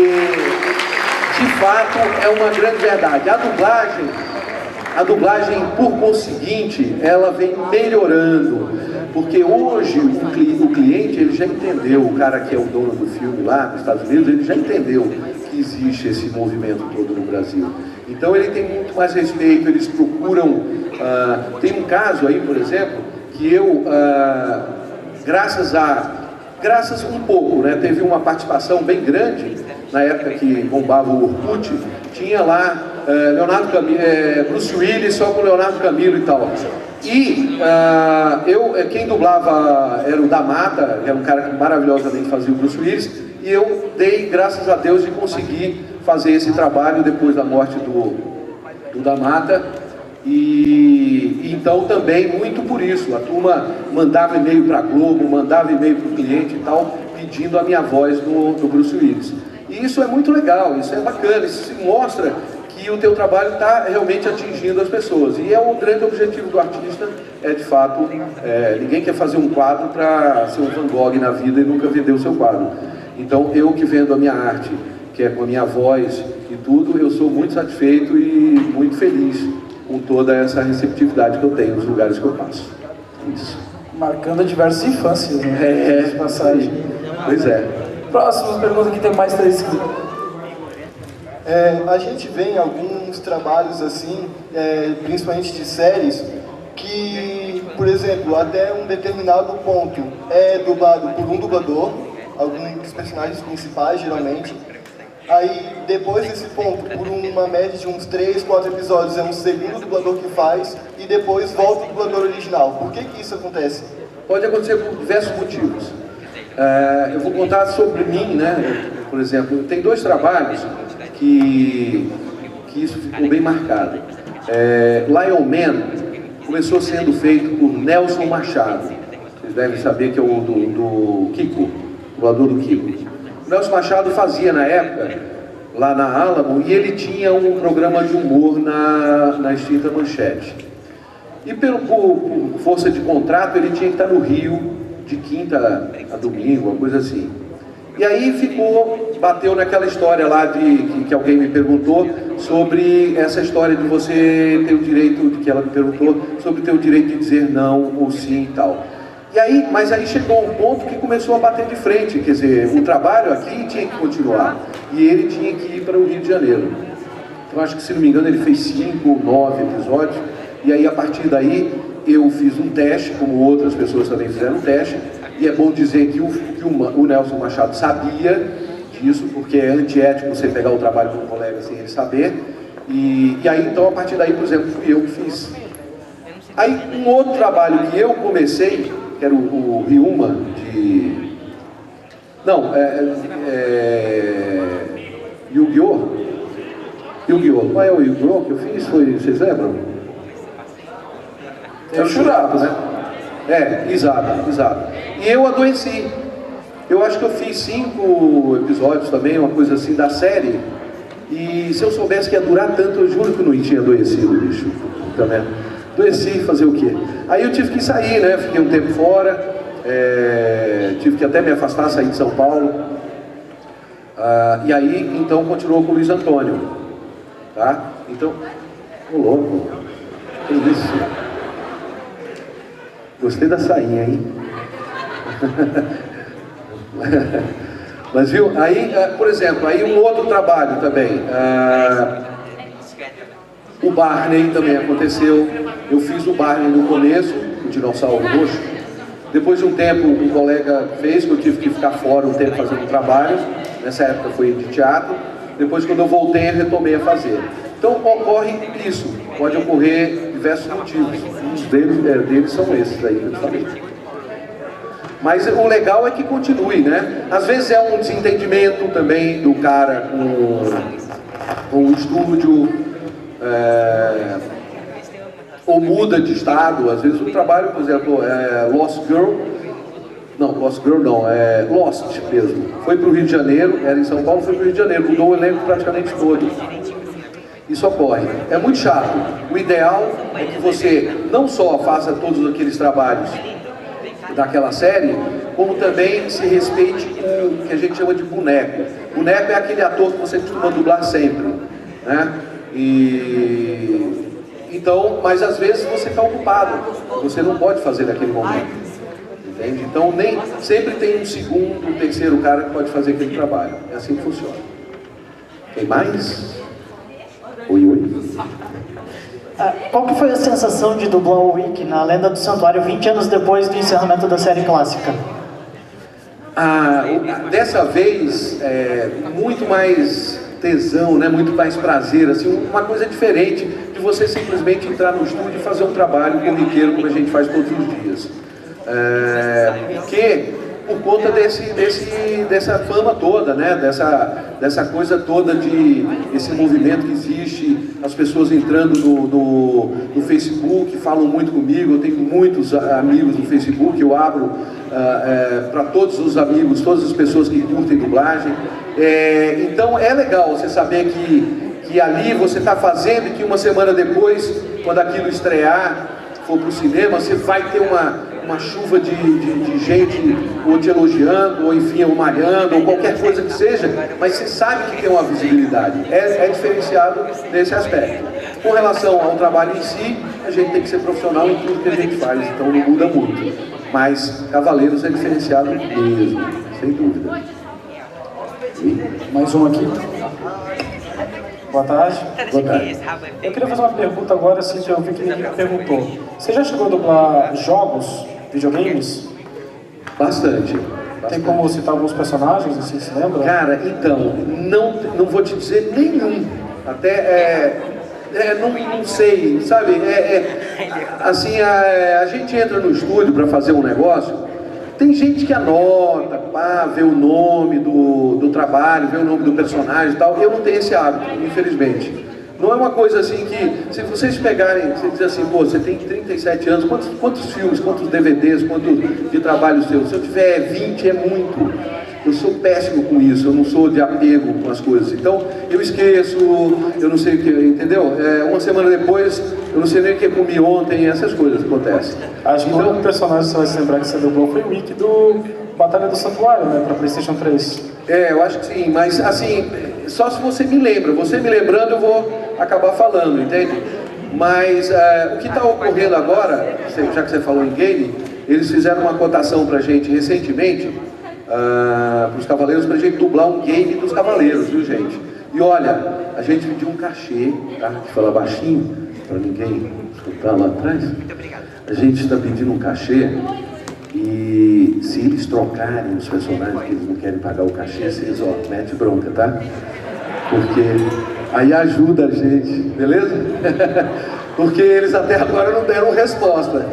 de fato, é uma grande verdade. A dublagem, por conseguinte, ela vem melhorando. Porque hoje o cliente, ele já entendeu, o cara que é o dono do filme lá nos Estados Unidos, ele já entendeu que existe esse movimento todo no Brasil. Então ele tem muito mais respeito, eles procuram... tem um caso aí, por exemplo, que eu, graças um pouco, né, teve uma participação bem grande, na época que bombava o Orkut, tinha lá Bruce Willis só com Leonardo Camilo e tal. E quem dublava era o Da Mata, que era um cara que maravilhosamente fazia o Bruce Willis, e eu dei, graças a Deus, de conseguir fazer esse trabalho depois da morte do Da Mata. E então também muito por isso, a turma mandava e-mail para a Globo, mandava e-mail para o cliente e tal, pedindo a minha voz do Bruce Willis. E isso é muito legal, isso é bacana, isso mostra que o teu trabalho está realmente atingindo as pessoas. E é o grande objetivo do artista, de fato, ninguém quer fazer um quadro para ser um Van Gogh na vida e nunca vender o seu quadro. Então eu que vendo a minha arte, que é com a minha voz e tudo, eu sou muito satisfeito e muito feliz com toda essa receptividade que eu tenho nos lugares que eu passo. Isso. Marcando diversas infâncias, né? Passagem. Pois é. Próxima pergunta, que tem mais 3 inscritos. A gente vê em alguns trabalhos assim, principalmente de séries, que, por exemplo, até um determinado ponto é dublado por um dublador, alguns dos personagens principais, geralmente. Aí, depois desse ponto, por uma média de uns 3, 4 episódios, é um segundo dublador que faz, e depois volta o dublador original. Por que isso acontece? Pode acontecer por diversos motivos. Eu vou contar sobre mim, né? Por exemplo, tem 2 trabalhos que isso ficou bem marcado. Lion Man começou sendo feito por Nelson Machado. Vocês devem saber que é o do Kiko, o dublador do Kiko. O Nelson Machado fazia na época, lá na Alamo, e ele tinha um programa de humor na extinta Manchete. E por força de contrato, ele tinha que estar no Rio de quinta a domingo, uma coisa assim. E aí bateu naquela história lá que alguém me perguntou sobre essa história de você ter o direito, que ela me perguntou, sobre ter o direito de dizer não ou sim e tal. Mas aí chegou um ponto que começou a bater de frente, quer dizer, o trabalho aqui tinha que continuar, e ele tinha que ir para o Rio de Janeiro. Então acho que, se não me engano, ele fez 5 ou 9 episódios, e aí a partir daí eu fiz um teste, como outras pessoas também fizeram um teste, e é bom dizer que o Nelson Machado sabia disso, porque é antiético você pegar o trabalho de um colega sem ele saber, e aí então a partir daí, por exemplo, fui eu que fiz. Aí um outro trabalho que eu comecei, que era o Ryuma de... Não, Yu-Gi-Oh! Yu-Gi-Oh! Qual é o Yu-Gi-Oh! que eu fiz? Vocês lembram? É o Churato, né? Exato. E eu adoeci. Eu acho que eu fiz 5 episódios também, uma coisa assim, da série. E se eu soubesse que ia durar tanto, eu juro que não tinha adoecido, bicho. Também. Adoeci, fazer o quê? Aí eu tive que sair, né? Fiquei um tempo fora. Tive que até me afastar, sair de São Paulo. E aí, então, continuou com o Luiz Antônio. Tá? Então, ô louco. Que isso? Gostei da sainha, hein? Mas viu, aí, por exemplo, aí um outro trabalho também, o Barney também aconteceu. Eu fiz o Barney no começo, o Dinossauro Roxo. Depois de um tempo, um colega fez, que eu tive que ficar fora um tempo fazendo trabalho. Nessa época foi de teatro. Depois, quando eu voltei, eu retomei a fazer. Então, ocorre isso. Pode ocorrer diversos motivos. Um deles são esses aí que eu te falei. Mas o legal é que continue, né? Às vezes é um desentendimento também do cara com o estúdio, ou muda de estado. Às vezes o trabalho, por exemplo, Lost mesmo. Foi para o Rio de Janeiro, era em São Paulo, foi para o Rio de Janeiro, mudou o elenco praticamente todo. Isso ocorre. É muito chato. O ideal é que você não só faça todos aqueles trabalhos daquela série, como também se respeite com o que a gente chama de boneco. Boneco é aquele ator que você costuma dublar sempre, né? Então, mas às vezes você está ocupado, você não pode fazer naquele momento, entende? Então nem sempre tem um segundo, um terceiro cara que pode fazer aquele trabalho. É assim que funciona. Tem mais? Oi. Qual que foi a sensação de dublar o Wick na Lenda do Santuário 20 anos depois do encerramento da série clássica? Dessa vez, muito mais tesão, né? Muito mais prazer, assim, uma coisa diferente de você simplesmente entrar no estúdio e fazer um trabalho corriqueiro como a gente faz todos os dias. Porque por conta dessa fama toda, né? Dessa coisa toda esse movimento que existe, as pessoas entrando no Facebook, falam muito comigo. Eu tenho muitos amigos no Facebook, eu abro para todos os amigos, todas as pessoas que curtem dublagem. Então é legal você saber que ali você está fazendo e que uma semana depois, quando aquilo estrear, for para o cinema, você vai ter uma chuva de gente ou te elogiando, ou enfim, ou malhando, ou qualquer coisa que seja, mas você sabe que tem uma visibilidade. É diferenciado nesse aspecto. Com relação ao trabalho em si, a gente tem que ser profissional em tudo que a gente faz, então não muda muito. Mas Cavaleiros é diferenciado mesmo, sem dúvida. Mais um aqui. Boa tarde. Boa tarde. Eu queria fazer uma pergunta agora, assim, que eu vi que ninguém perguntou. Você já chegou a dublar jogos, videogames? Bastante. Tem como citar alguns personagens, assim, se lembra? Cara, então, não vou te dizer nenhum. Até, não sei, sabe? Assim, a gente entra no estúdio para fazer um negócio. Tem gente que anota, vê o nome do trabalho, vê o nome do personagem e tal. Eu não tenho esse hábito, infelizmente. Não é uma coisa assim que, se vocês pegarem, você diz assim, pô, você tem 37 anos, quantos filmes, quantos DVDs, quanto de trabalho seu? Se eu tiver 20 é muito. Eu sou péssimo com isso, eu não sou de apego com as coisas. Então, eu esqueço, eu não sei o que, entendeu? Uma semana depois, eu não sei nem o que comi ontem, essas coisas acontecem. Acho que o único personagem que você vai se lembrar que você dublou foi o Wick do Batalha do Santuário, né, pra PlayStation 3. Eu acho que sim, mas assim, só se você me lembra. Você me lembrando, eu vou acabar falando, entende? Mas o que está ocorrendo agora, já que você falou em game, eles fizeram uma cotação pra gente recentemente, para os Cavaleiros, para a gente dublar um game dos Cavaleiros, viu, gente? E olha, a gente pediu um cachê, tá? Que fala baixinho, para ninguém escutar lá atrás. A gente está pedindo um cachê e se eles trocarem os personagens que eles não querem pagar o cachê, vocês, mete bronca, tá? Porque aí ajuda a gente, beleza? Porque eles até agora não deram resposta.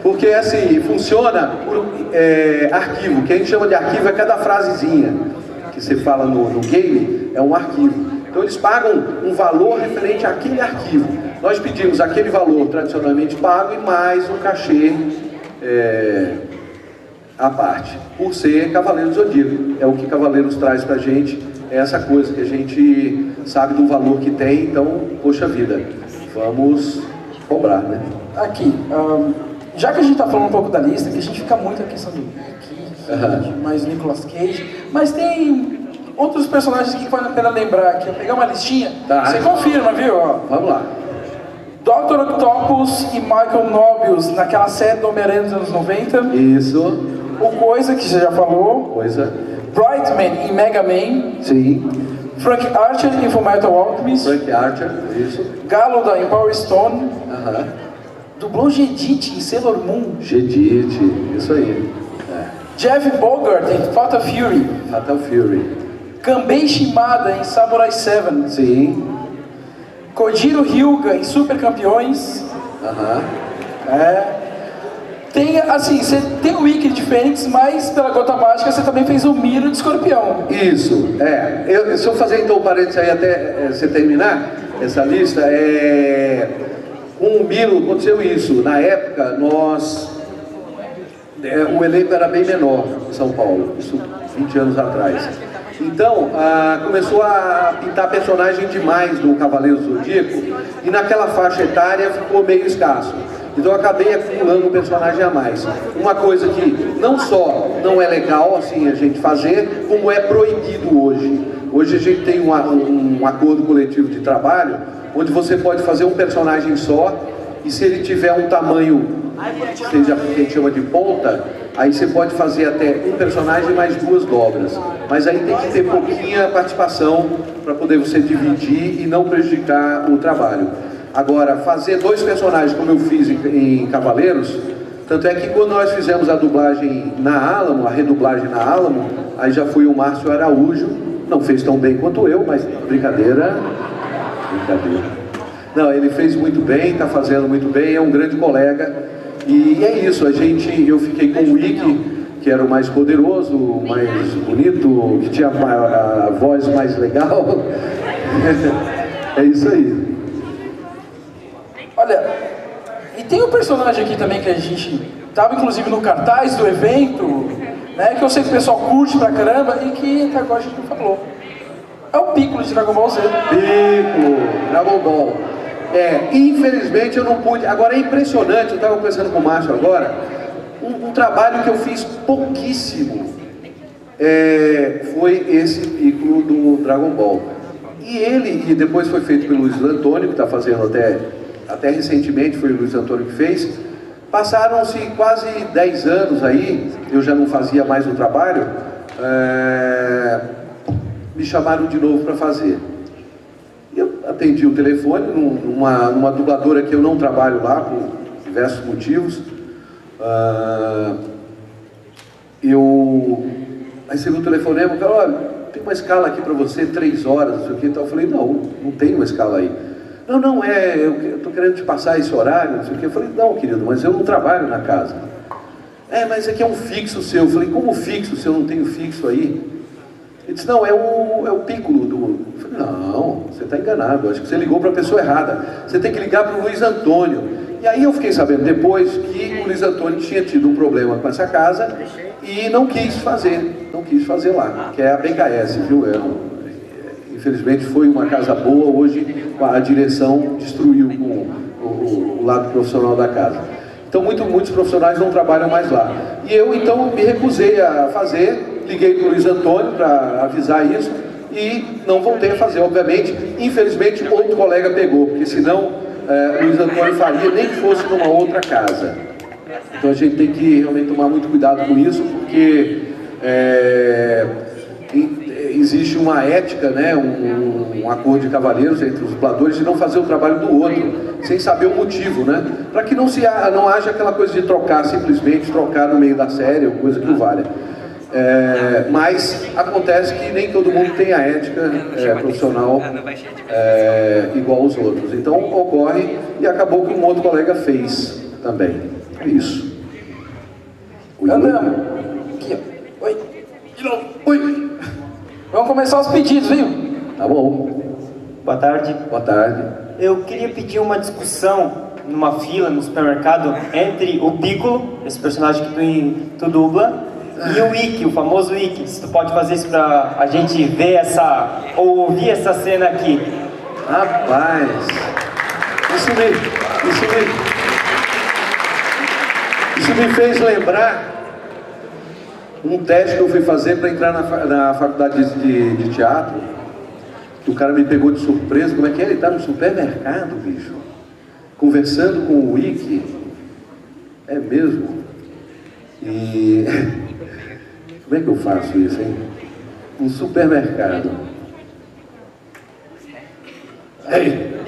Porque assim, funciona por arquivo. O que a gente chama de arquivo é cada frasezinha que você fala no game, é um arquivo. Então eles pagam um valor referente àquele arquivo. Nós pedimos aquele valor tradicionalmente pago e mais um cachê à parte, por ser Cavaleiros do Zodíaco. É o que Cavaleiros traz pra gente, é essa coisa que a gente sabe do valor que tem, então, poxa vida, vamos cobrar, né? Aqui, já que a gente está falando um pouco da lista, que a gente fica muito na questão do Mickey, mais Nicolas Cage, mas tem outros personagens que vale a pena lembrar aqui. Eu pegar uma listinha, você confirma, viu? Vamos lá. Dr. Octopus e Michael Nobius naquela série do Homem-Aranha dos anos 90. Isso. O Coisa, que você já falou. Coisa. Brightman em Mega Man. Sim. Frank Archer em Fullmetal Alchemist. Frank Archer, isso. Galuda em Power Stone. Dublou Jedit em Sailor Moon. Jedit, isso aí. Jeff Bogart em Fatal Fury. Fatal Fury. Kanbei Shimada em Samurai 7. Sim. Kojiro Hyuga em Super Campeões. Tem, assim, você tem o Wiki de Fênix, mas pela gota mágica você também fez o Miro de Escorpião. Isso, se eu fazer então um parênteses aí até você terminar essa lista, com o Miro aconteceu isso. Na época, o elenco era bem menor em São Paulo, isso 20 anos atrás. Então, começou a pintar personagem demais do Cavaleiro do Zodíaco e naquela faixa etária ficou meio escasso. Então eu acabei acumulando um personagem a mais. Uma coisa que não só não é legal assim a gente fazer, como é proibido hoje. Hoje a gente tem um acordo coletivo de trabalho, onde você pode fazer um personagem só, e se ele tiver um tamanho, seja que a gente chama de ponta, aí você pode fazer até um personagem mais 2 dobras. Mas aí tem que ter pouquinha participação para poder você dividir e não prejudicar o trabalho. Agora, fazer 2 personagens como eu fiz em Cavaleiros, tanto é que quando nós fizemos a dublagem na Alamo, a redublagem na Alamo, aí já foi o Márcio Araújo, não fez tão bem quanto eu, mas brincadeira. Não, ele fez muito bem, está fazendo muito bem, é um grande colega. E é isso, eu fiquei com o Wiki, que era o mais poderoso, o mais bonito, que tinha a voz mais legal. É isso aí. Olha, e tem um personagem aqui também que a gente estava inclusive no cartaz do evento, né, que eu sei que o pessoal curte pra caramba e que até agora a gente não falou. É o Piccolo de Dragon Ball Z. Piccolo, Dragon Ball. Infelizmente eu não pude. Agora é impressionante, eu estava conversando com o Márcio agora, um trabalho que eu fiz pouquíssimo foi esse Piccolo do Dragon Ball. E depois foi feito pelo Luiz Antônio, que está fazendo até recentemente, foi o Luiz Antônio que fez. Passaram-se quase 10 anos aí, eu já não fazia mais o trabalho, me chamaram de novo para fazer. Eu atendi o telefone numa dubladora que eu não trabalho lá, por diversos motivos. Eu recebi um telefonema, falei, olha, tem uma escala aqui para você, 3 horas, não sei o que. Então eu falei, não tem uma escala aí. Não, eu estou querendo te passar esse horário, não sei o que. Eu falei, não, querido, mas eu não trabalho na casa. Mas aqui é um fixo seu. Eu falei, como fixo se eu não tenho fixo aí? Ele disse, não, é o Piccolo do... Eu falei, não, você está enganado, acho que você ligou para a pessoa errada. Você tem que ligar para o Luiz Antônio. E aí eu fiquei sabendo depois que o Luiz Antônio tinha tido um problema com essa casa e não quis fazer lá, que é a BKS, viu? Infelizmente foi uma casa boa, hoje a direção destruiu o lado profissional da casa. Então muitos profissionais não trabalham mais lá. E eu então me recusei a fazer, liguei para o Luiz Antônio para avisar isso e não voltei a fazer, obviamente. Infelizmente outro colega pegou, porque senão o Luiz Antônio faria nem que fosse numa outra casa. Então a gente tem que realmente tomar muito cuidado com isso, porque existe uma ética, né, um acordo de cavalheiros entre os dubladores de não fazer o trabalho do outro, sem saber o motivo, né? Para que não haja aquela coisa de simplesmente trocar no meio da série, ou coisa que não valha. Mas acontece que nem todo mundo tem a ética profissional igual aos outros. Então ocorre e acabou que um outro colega fez também. É isso. Andamos. Aqui, ó. Oi. De novo. Oi. Vamos começar os pedidos, viu? Tá bom. Boa tarde. Boa tarde. Eu queria pedir uma discussão numa fila, no supermercado, entre o Piccolo, esse personagem que tu dubla, e o Ikki, o famoso Ikki. Se tu pode fazer isso pra a gente ver ou ouvir essa cena aqui. Rapaz, isso me fez lembrar um teste que eu fui fazer para entrar na faculdade de teatro. O cara me pegou de surpresa. Como é que é? Ele tá no supermercado, bicho, conversando com o Ikki. É mesmo? E como é que eu faço isso, hein? Um supermercado. Ei,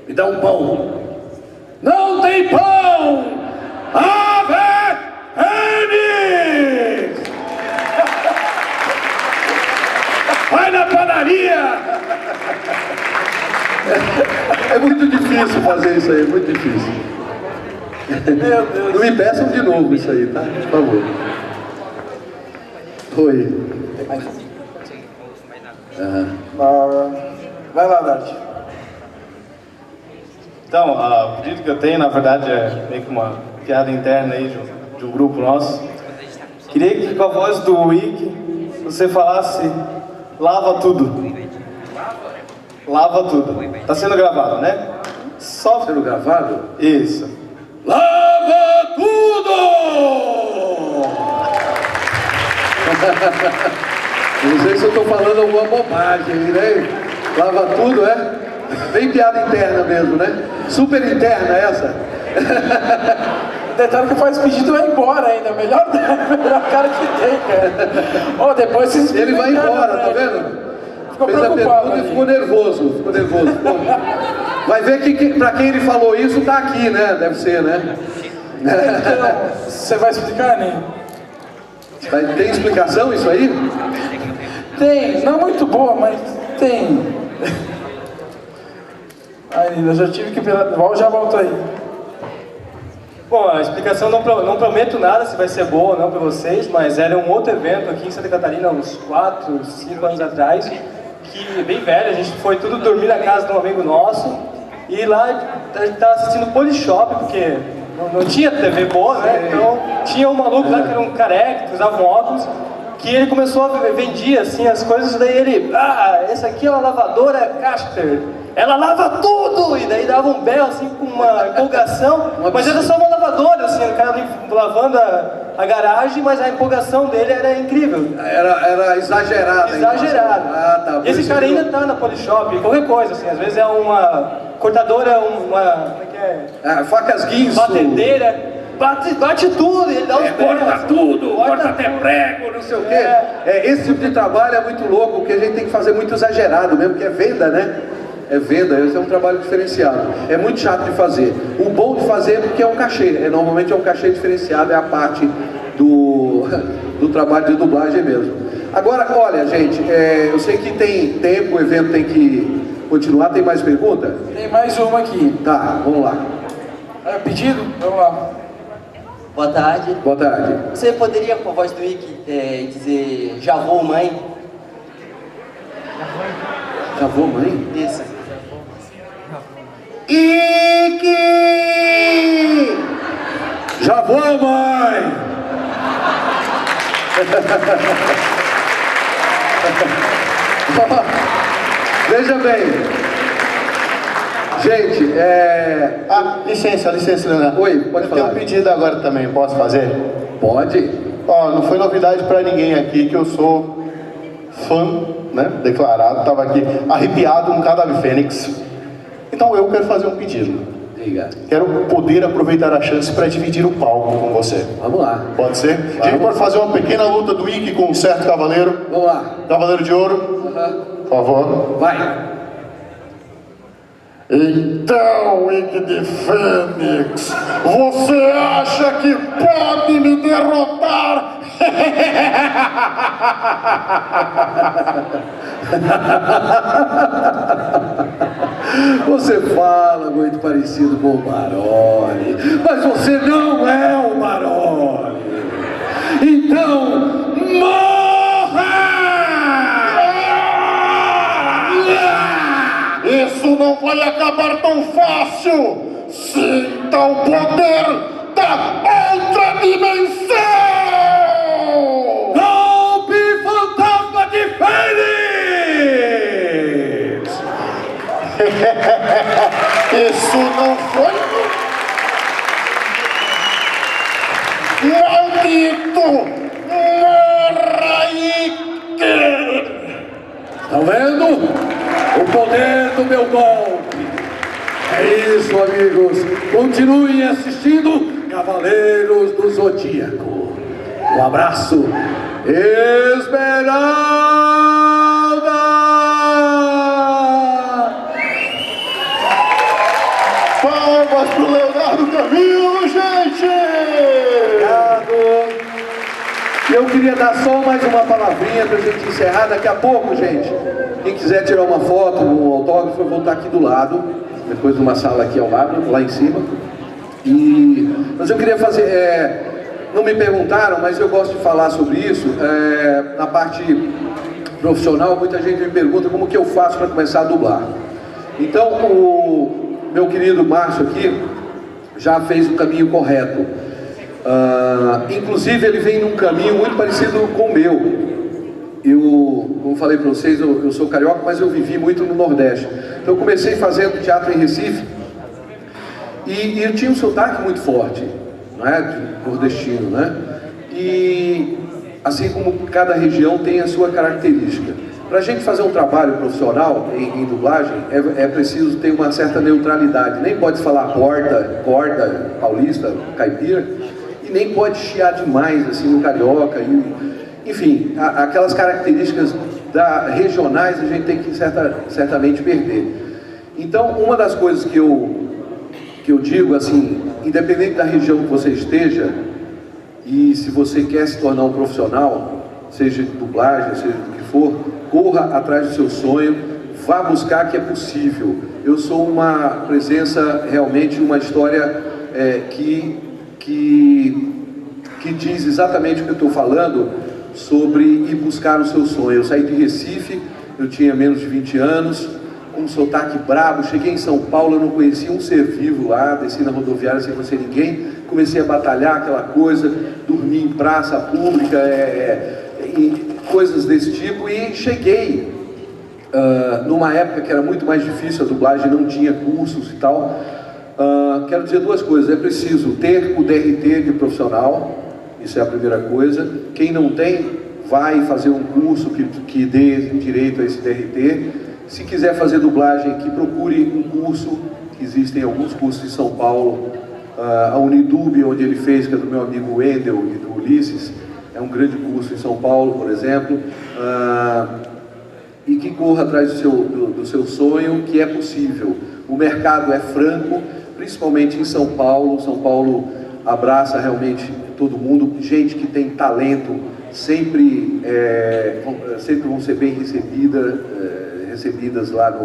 me dá um pão. Não tem pão! Ave Fênix! Vai na padaria! É muito difícil fazer isso aí, é muito difícil. Meu Deus. Não me peçam de novo isso aí, tá? Por favor. Oi. Vai lá, Dart. Então, o pedido que eu tenho, na verdade, é meio que uma piada interna aí de um grupo nosso. Queria que com a voz do Ikki você falasse lava tudo. Lava tudo. Tá sendo gravado, né? Só sendo gravado? Isso. Lava tudo! Não sei se eu estou falando alguma bobagem, né? Lava tudo, é? Bem piada interna mesmo, né? Super interna essa. Detalhe que faz pedido vai embora ainda, melhor cara que tem, cara. Depois vocês ele vai embora, tá vendo? Ficou fez a pergunta e ficou nervoso, Vai ver que pra quem ele falou isso tá aqui, né? Deve ser, né? Você vai explicar, né? Tem explicação isso aí? Tem, não muito boa, mas tem. Ai, eu já tive que já volto aí. Bom, a explicação não prometo nada se vai ser boa ou não para vocês, mas era um outro evento aqui em Santa Catarina, uns 4, 5 anos atrás, que bem velho, a gente foi tudo dormir na casa de um amigo nosso, e lá a gente estava assistindo Polishop, porque não tinha TV boa, né? Então tinha um maluco lá que era um careca, que usava um óculos, que ele começou a vender assim as coisas, daí ele, essa aqui é uma lavadora Casper, ela lava tudo! E daí dava um belo assim com uma empolgação, mas era só uma lavadora, assim, o cara lavando a garagem, mas a empolgação dele era incrível. Era exagerada. Exagerada. Tá, e esse cara ainda tá na Polishop, qualquer coisa, assim, às vezes é uma cortadora, como é que é? Facas guinso. Batedeira. Bate tudo, ele dá uns corta tudo, corta até prego, não sei o quê. Esse tipo de trabalho é muito louco, porque a gente tem que fazer muito exagerado mesmo, que é venda, né? É venda, esse é um trabalho diferenciado. É muito chato de fazer. O bom de fazer é porque é um cachê. Normalmente é um cachê diferenciado, é a parte do trabalho de dublagem mesmo. Agora, olha, gente, eu sei que tem tempo, o evento tem que continuar. Tem mais pergunta? Tem mais uma aqui. Tá, vamos lá. Pedido? Vamos lá. Boa tarde. Boa tarde. Você poderia, com a voz do Ikki, dizer já vou, mãe? Já vou, mãe? Isso. Ikki! Já vou, mãe! Veja bem, gente, licença, Leonardo. Oi, pode falar. Eu tenho um pedido agora também, posso fazer? Pode. Não foi novidade pra ninguém aqui que eu sou fã, né, declarado, tava aqui arrepiado com cada ave fênix. Então eu quero fazer um pedido. Diga. Quero poder aproveitar a chance para dividir o palco com você. Vamos lá. Pode ser? Vamos. A gente pode fazer uma pequena luta do Ikki com um certo cavaleiro? Vamos lá. Cavaleiro de ouro? Por favor. Vai. Então, Ikki de Fênix, você acha que pode me derrotar? Você fala muito parecido com o Maroni, mas você não é o Maroni. Então, morra! Isso não vai acabar tão fácil! Sinta o poder da outra dimensão! Golpe fantasma de Fênix! Isso não foi... Maldito! Morra Ike! Estão vendo? O poder do meu golpe. É isso, amigos. Continuem assistindo Cavaleiros do Zodíaco. Um abraço. Esmeralda! Palmas pro Leonardo Camilo, gente! Obrigado. Eu queria dar só mais uma palavrinha pra gente encerrar daqui a pouco, gente. Quem quiser tirar uma foto, um autógrafo, eu vou estar aqui do lado. Depois de uma sala aqui ao lado, lá em cima. Mas eu queria fazer... não me perguntaram, mas eu gosto de falar sobre isso. Na parte profissional, muita gente me pergunta como que eu faço para começar a dublar. Então, o meu querido Márcio aqui já fez o caminho correto. Inclusive, ele vem num caminho muito parecido com o meu. Como falei para vocês, eu sou carioca, mas eu vivi muito no Nordeste. Então eu comecei fazendo teatro em Recife e eu tinha um sotaque muito forte, não é? De nordestino, né? E assim como cada região tem a sua característica. Para a gente fazer um trabalho profissional em dublagem, é preciso ter uma certa neutralidade. Nem pode falar corda, paulista, caipira, e nem pode chiar demais assim no carioca. Enfim, aquelas características regionais a gente tem que certamente perder. Então, uma das coisas que eu digo, assim, independente da região que você esteja, e se você quer se tornar um profissional, seja de dublagem, seja do que for, corra atrás do seu sonho, vá buscar que é possível. Eu sou uma presença, realmente, uma história que diz exatamente o que eu estou falando, sobre ir buscar o seu sonho. Eu saí de Recife, eu tinha menos de 20 anos, com um sotaque brabo, cheguei em São Paulo, eu não conhecia um ser vivo lá, desci na rodoviária sem conhecer ninguém, comecei a batalhar aquela coisa, dormir em praça pública, e coisas desse tipo, e cheguei numa época que era muito mais difícil a dublagem, não tinha cursos e tal. Quero dizer duas coisas: é preciso ter o DRT de profissional. Isso é a primeira coisa. Quem não tem, vai fazer um curso que dê direito a esse DRT. Se quiser fazer dublagem, que procure um curso. Existem alguns cursos em São Paulo. A Unidub, onde ele fez, que é do meu amigo Wendel e do Ulisses, é um grande curso em São Paulo, por exemplo. E que corra atrás do seu sonho, que é possível. O mercado é franco, principalmente em São Paulo. São Paulo abraça realmente todo mundo. Gente que tem talento sempre vão ser bem recebidas lá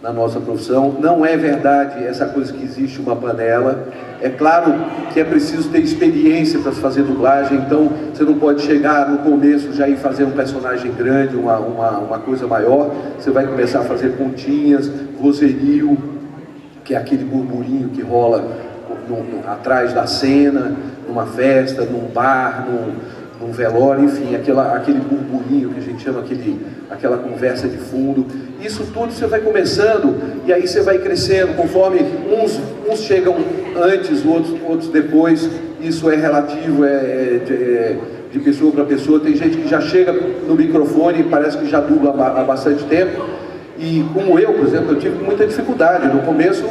na nossa profissão. Não é verdade essa coisa que existe uma panela. É claro que é preciso ter experiência para fazer dublagem, então você não pode chegar no começo já ir fazer um personagem grande, uma coisa maior. Você vai começar a fazer pontinhas, vozerio, que é aquele burburinho que rola atrás da cena, numa festa, num bar, num velório, enfim, aquele burburinho que a gente chama, aquela conversa de fundo. Isso tudo você vai começando e aí você vai crescendo, conforme uns chegam antes, outros depois. Isso é relativo, de pessoa para pessoa. Tem gente que já chega no microfone e parece que já dubla há bastante tempo. E como eu, por exemplo, eu tive muita dificuldade. No começo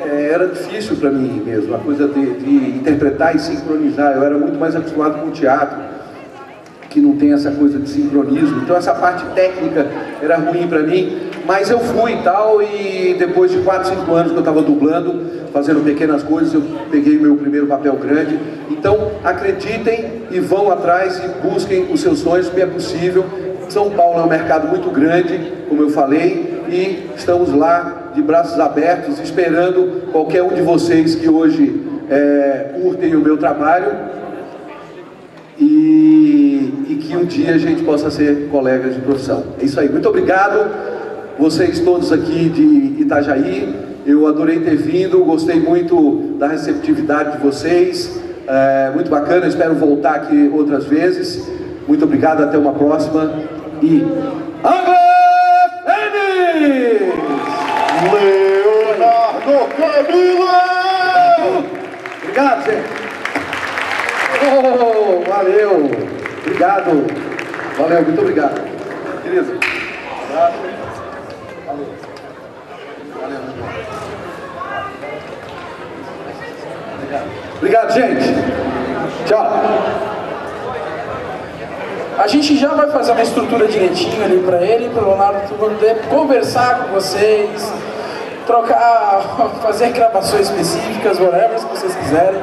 era difícil para mim mesmo, a coisa de interpretar e sincronizar. Eu era muito mais acostumado com o teatro, que não tem essa coisa de sincronismo. Então essa parte técnica era ruim para mim, mas eu fui e tal, e depois de 4, 5 anos que eu estava dublando, fazendo pequenas coisas, eu peguei meu primeiro papel grande. Então acreditem e vão atrás e busquem os seus sonhos, que é possível. São Paulo é um mercado muito grande, como eu falei, e estamos lá de braços abertos, esperando qualquer um de vocês que hoje curtem o meu trabalho e que um dia a gente possa ser colegas de profissão. É isso aí, muito obrigado. vocês todos aqui de Itajaí. Eu adorei ter vindo, gostei muito da receptividade de vocês. Muito bacana, espero voltar aqui outras vezes. Muito obrigado, até uma próxima. E... Leonardo Camilo! Obrigado, gente. Oh, valeu. Obrigado. Valeu, muito obrigado. Querido. Valeu. Valeu. Obrigado, gente. Tchau. A gente já vai fazer uma estrutura direitinho ali para ele, para o Leonardo poder conversar com vocês, trocar, fazer gravações específicas, whatever, se vocês quiserem.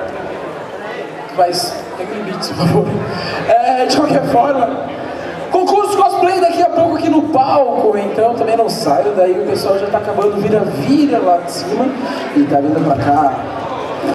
Mas tem limites, por favor. De qualquer forma, concurso cosplay daqui a pouco aqui no palco, então também não saio, daí o pessoal já tá acabando vira lá de cima e tá vindo pra cá.